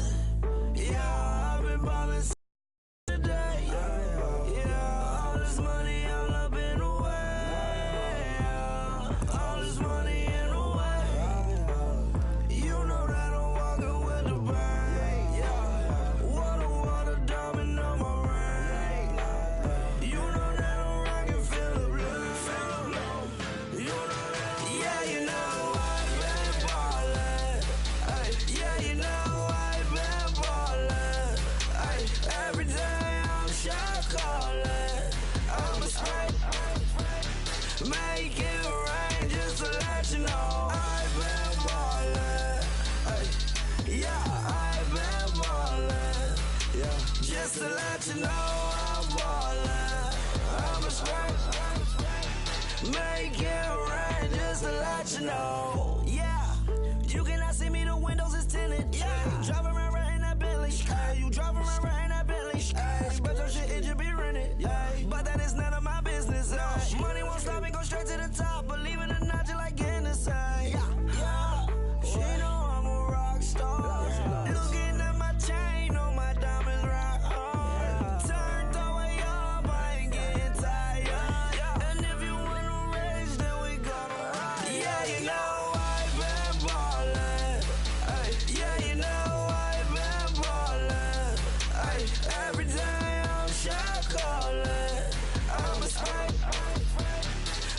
Yeah, I've been ballin' today. Yeah, all this money all up in the way. All this money in the way. You know that I'm walking with the bank. Yeah, water, diamond on my ring. You know that I'm rockin', feel the blue. You know that, yeah, you know I've been ballin'. Ay, yeah, you know I've been ballin'. Ay, every day I'm shot callin'. I'm a spray, make it rain just to let you know I've been ballin'. Ay, yeah, I've been ballin'. Yeah, just to let you know I'm ballin'. I'm a spray, make it rain just to let you know. Yeah, you cannot see me, the windows is tinted. Yeah, drive around right in that Bentley. Ay, you drive around right in that Bentley. Ay, but your shit, it should be rented. Ay, but that is none of my business. Ay, money won't stop me, go straight to the top. Believe it or not, you like Guinness. Ay, yeah, she know I'm a rock star. Looking at my chain, on my diamonds rock hard. Turned all the way up, I ain't getting tired. And if you wanna race, then we gonna ride. Yeah, you know I've been ballin'. Ay, yeah, you know I've been ballin'. Ay, every day I'm shot callin'. I'm a spray,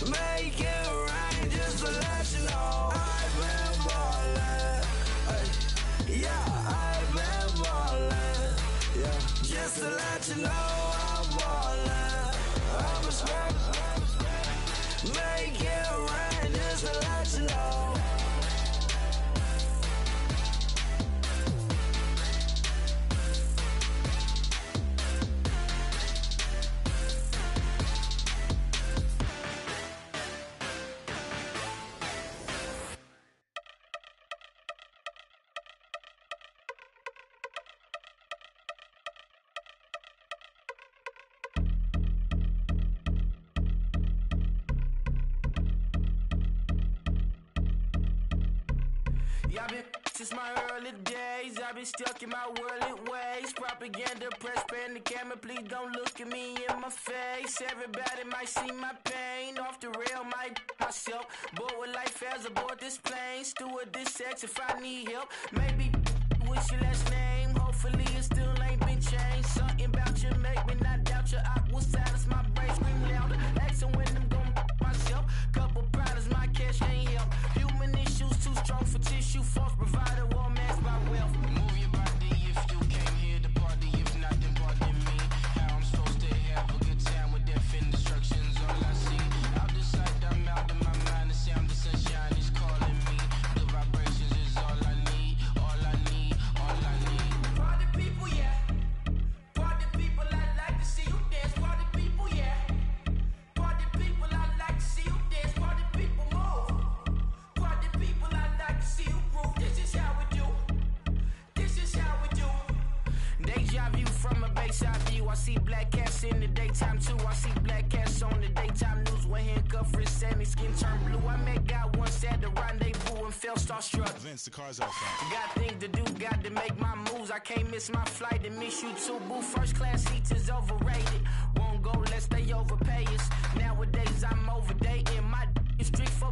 make it rain just to let you know I've been ballin'. Ay, yeah, I've been ballin'. Yeah, just to let you know I'm ballin'. I'm a spray, make it rain just to let you know. Yeah, I've been since my early days. I've been stuck in my worldly ways. Propaganda, press, pan the camera. Please don't look at me in my face. Everybody might see my pain. Off the rail, might myself. Bored with life as aboard this plane. Steward this sex if I need help. Maybe what's your last name? Hopefully it still ain't been changed. Something about you make me not doubt your aqua silence. My brain scream louder. Asking when I'm gon' myself. Couple problems, my cash ain't help. Human issues too strong for tissue. I see black cats in the daytime too. I see black cats on the daytime news. When handcuffed, wrist and his skin turned blue. I met God once at the rendezvous and felt starstruck. Vince, the car's outside. Got things to do, got to make my moves. I can't miss my flight and miss you too, boo. First class seats is overrated. Won't go lest they overpay us. Nowadays I'm overdating. My is strict for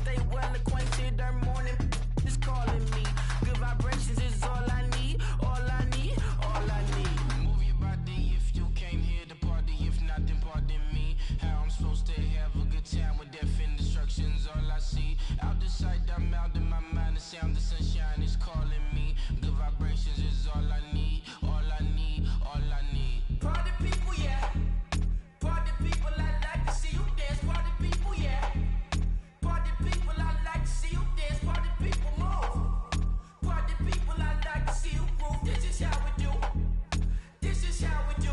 stay well acquainted. Their morning is calling me. Good vibrations is all I need. All I need, all I need. Move your body if you came here to party. If not, then pardon me. How I'm supposed to have a good time with death and destruction's all I see. Out the sight, I'm out of my mind. The sound of sunshine is calling me. Good vibrations is all I need. All I need, all I need. Party people, yeah. Party people, I like to see you dance. Party people, yeah. Party people, I like to see you dance. Party people, move. Party people, I like to see you groove. This is how we do. This is how we do.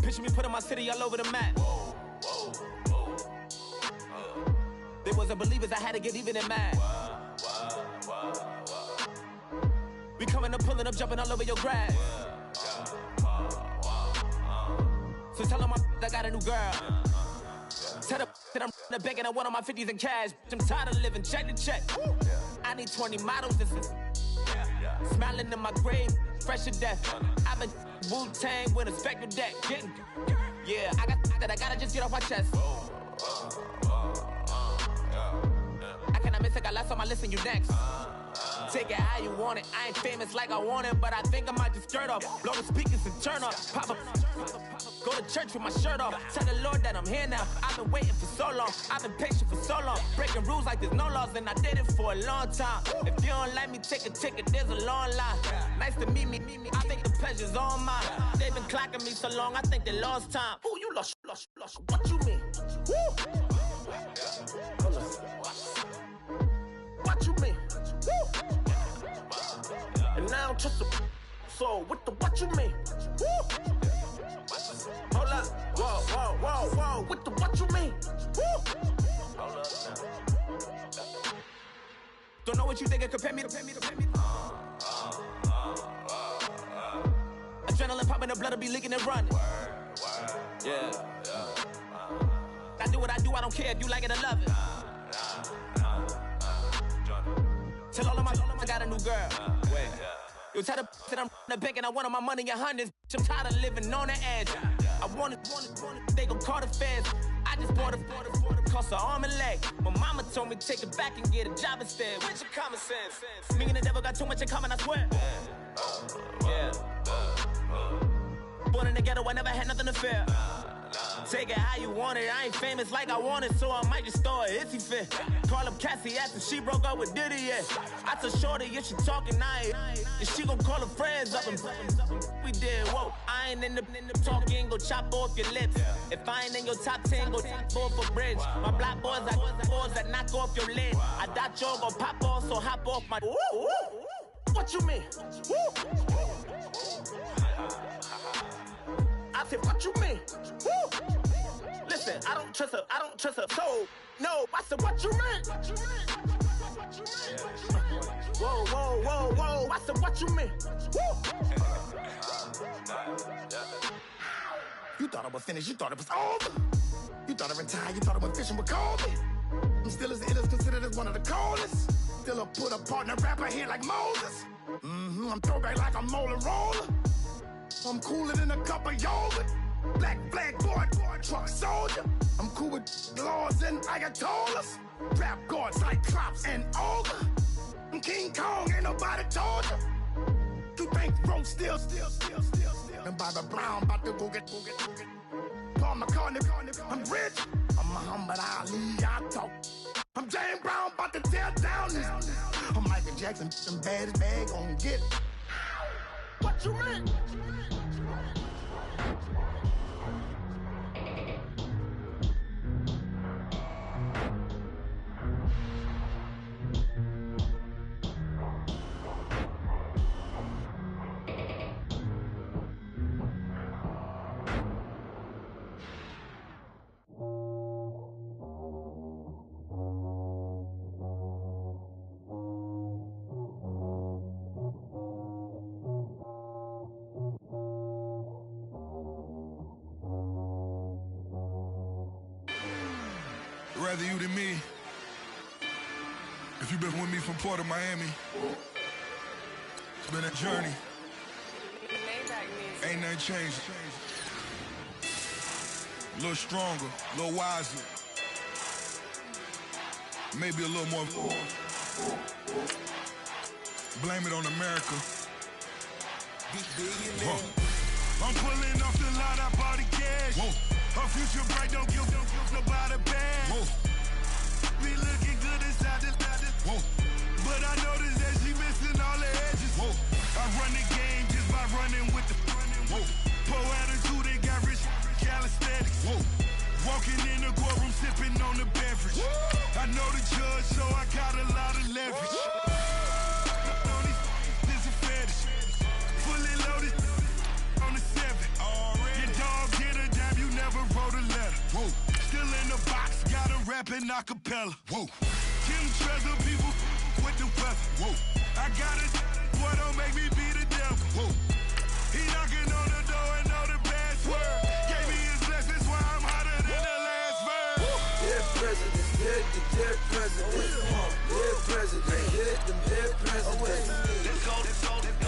Picture me putting my city all over the map. They wasn't believers, I had to get even and mad. We coming up, pulling up, jumping all over your grass. So tell them I got a new girl. Tell them that I'm the bank and I want on my 50s in cash. I'm tired of living check to check. I need 20 models, this is smiling in my grave, fresh to death. I've been Wu-Tang with a spectral deck. Getting, yeah, I got that, I gotta just get off my chest. I cannot miss it, got last on my list and you next. Take it how you want it, I ain't famous like I want it, but I think I might just skirt off. Blow the speakers and turn up, pop up. Go to church with my shirt off. Tell the Lord that I'm here now. I've been waiting for so long. I've been patient for so long. Breaking rules like there's no laws, and I did it for a long time. If you don't like me, take a ticket. There's a long line. Nice to meet me. I think the pleasure's all mine. They've been clocking me so long. I think they lost time. Ooh, you lost. What you mean? Woo. What you mean? Woo. And now I don't trust the so what you mean? Woo. Hold up, whoa, what you mean? Woo. Hold up now. Don't know what you think, compare me to. Adrenaline popping, the blood will be leaking and running. Yeah. I do what I do, I don't care if you like it or love it. Tell all of my I got a new girl. Wait. You tell the that I'm the bank and I want my money in hundreds. I'm tired of living on the edge. I want it, they gon' call the feds. I just bought a cost an arm and leg. My mama told me take it back and get a job instead. Where's your common sense? Me and the devil got too much in common, I swear. Yeah. Born in the ghetto, I never had nothing to fear. Take it how you want it, I ain't famous like I want it, so I might just throw a hissy fit. Call up Cassie after she broke up with Diddy, yeah. I told Shorty if she talking, and she gon' call her friends up and we did, whoa. I ain't in the talking, go chop off your lips. If I ain't in your top 10, go top 4 for bridge. My black boys like boys that knock off your lid. I thought y'all gon' pop off, so hop off my. What you mean? I said, what you mean? Woo! Listen, I don't trust her soul. No, I said, what you mean? Whoa, I said, what you mean? Woo! You thought I was finished, you thought it was over. You thought I retired, you thought I went fishing with Kobe. I'm still as ill as considered as one of the coldest. Still a put a partner rapper here like Moses. I'm throwback like a molar roller. I'm cooler than a cup of yogurt. Black flag boy, truck soldier. I'm cool with laws and Ayatollahs. Rap god, Cyclops and Ogre. I'm King Kong, ain't nobody told you. You think road still. And Bobby Brown about to go get. Paul McCartney, I'm rich. I'm Muhammad Ali, I talk. I'm James Brown, about to tear down this. I'm Michael Jackson, some baddest bag gon' get it. What you mean? Rather you than me. If you've been with me from Port of Miami, it's been a journey. Ain't nothing changed. A little stronger, a little wiser. Maybe a little more. Blame it on America. I'm pulling off the lot, I bought the cash. Whoa. Her future bright, don't give nobody bad. Whoa. Be looking good inside this. Whoa. But I noticed that she missing all the edges. Whoa. I run the game just by running with the. Whoa. Poor attitude, they got rich calisthenics. Whoa. Walking in the courtroom, sipping on the beverage. Whoa. I know the judge, so I got a lot of leverage. This a fetish. Fully loaded on the 7. Your dog did a dime, you never wrote a letter. Whoa. Still in the box, got a rapping acapella. Whoa. Kim Treasure, people with the weather. Whoa. I got it, boy, don't make me be the devil. Whoa. He knocking on the door and know the password. Gave me his blessings, why I'm hotter than the last verse. Dead presidents, dead presidents. Dead presidents, dead presidents. Let's go,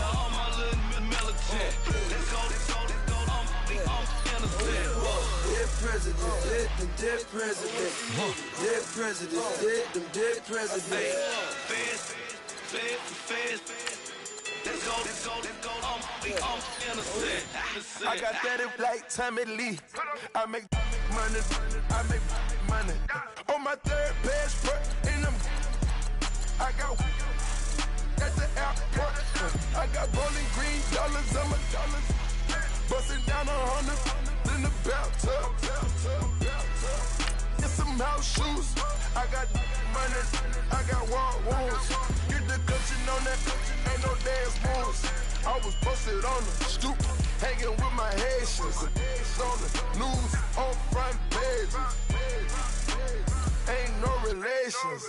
all my little militant. Let's go, I'm innocent. Dead presidents, dead presidents. Dead presidents, dead presidents. Feds. Let's go, I'm innocent. I got that like Tommy Lee. I make money. On my third passport, and I got at the airport. I got rolling green dollars on my dollars. Busting down 100 in the bathtub. Get some house shoes. I got money. I got war wounds. Get the clutching on that. Ain't no dance moves. I was posted on the stoop, hanging with my Haitians. On the news, on front pages. Ain't no relations.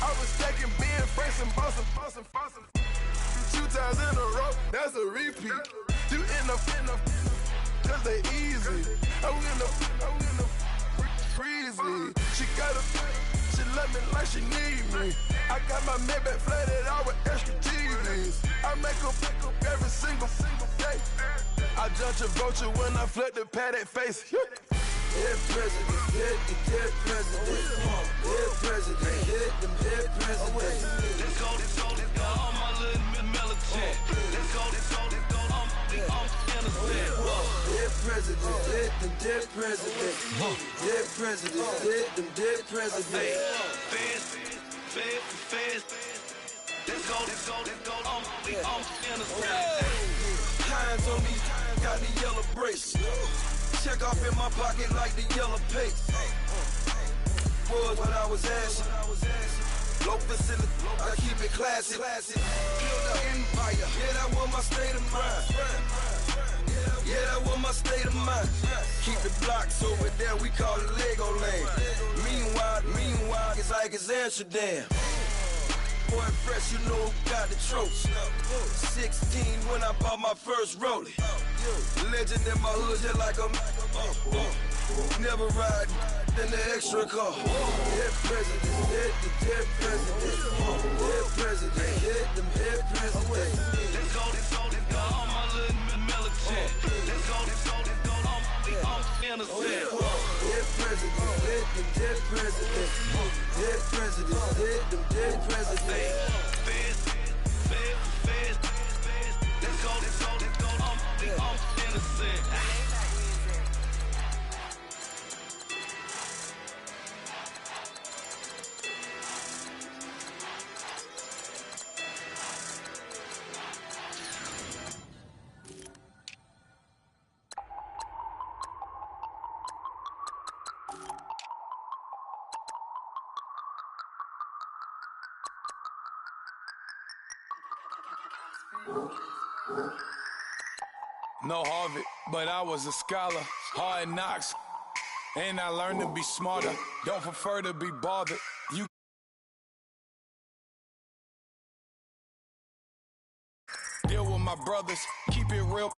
I was stacking being Franks and Boston. 2 times in a row, that's a repeat. You end up, cause they easy. I'm in the freezy. She love me like she need me. I got my Maybach flooded out with extra TVs. I make up every single day. I judge a vulture when I flip the padded face. Dead presidents, dead presidents. Dead presidents, dead presidents. Let's go, all my little militant. Let's go, I'm innocent. Dead presidents, dead presidents. Dead presidents, dead presidents. Feds. Let's go, I'm innocent. Hands on me, got the yellow brace. Check off in my pocket like the yellow paste. Was what I was asking. Low facility, I keep it classy. Build an empire, yeah, that was my state of mind. Yeah, that was my state of mind. Keep the blocks over there, we call it Lego Land. Meanwhile, it's like it's Amsterdam. Boy fresh, you know who got the tropes. 16 when I bought my first rollie. Legend in my hood, just like I'm never ride in the extra car. Dead presidents, dead presidents. Dead presidents, dead presidents. Let's go, all my little militant. Let's go, I'm innocent. Dead presidents, dead presidents. Dead presidents, dead presidents. Feds. Let's go, I'm innocent. No Harvard, but I was a scholar. Hard knocks, and I learned to be smarter. Don't prefer to be bothered. You deal with my brothers, keep it real.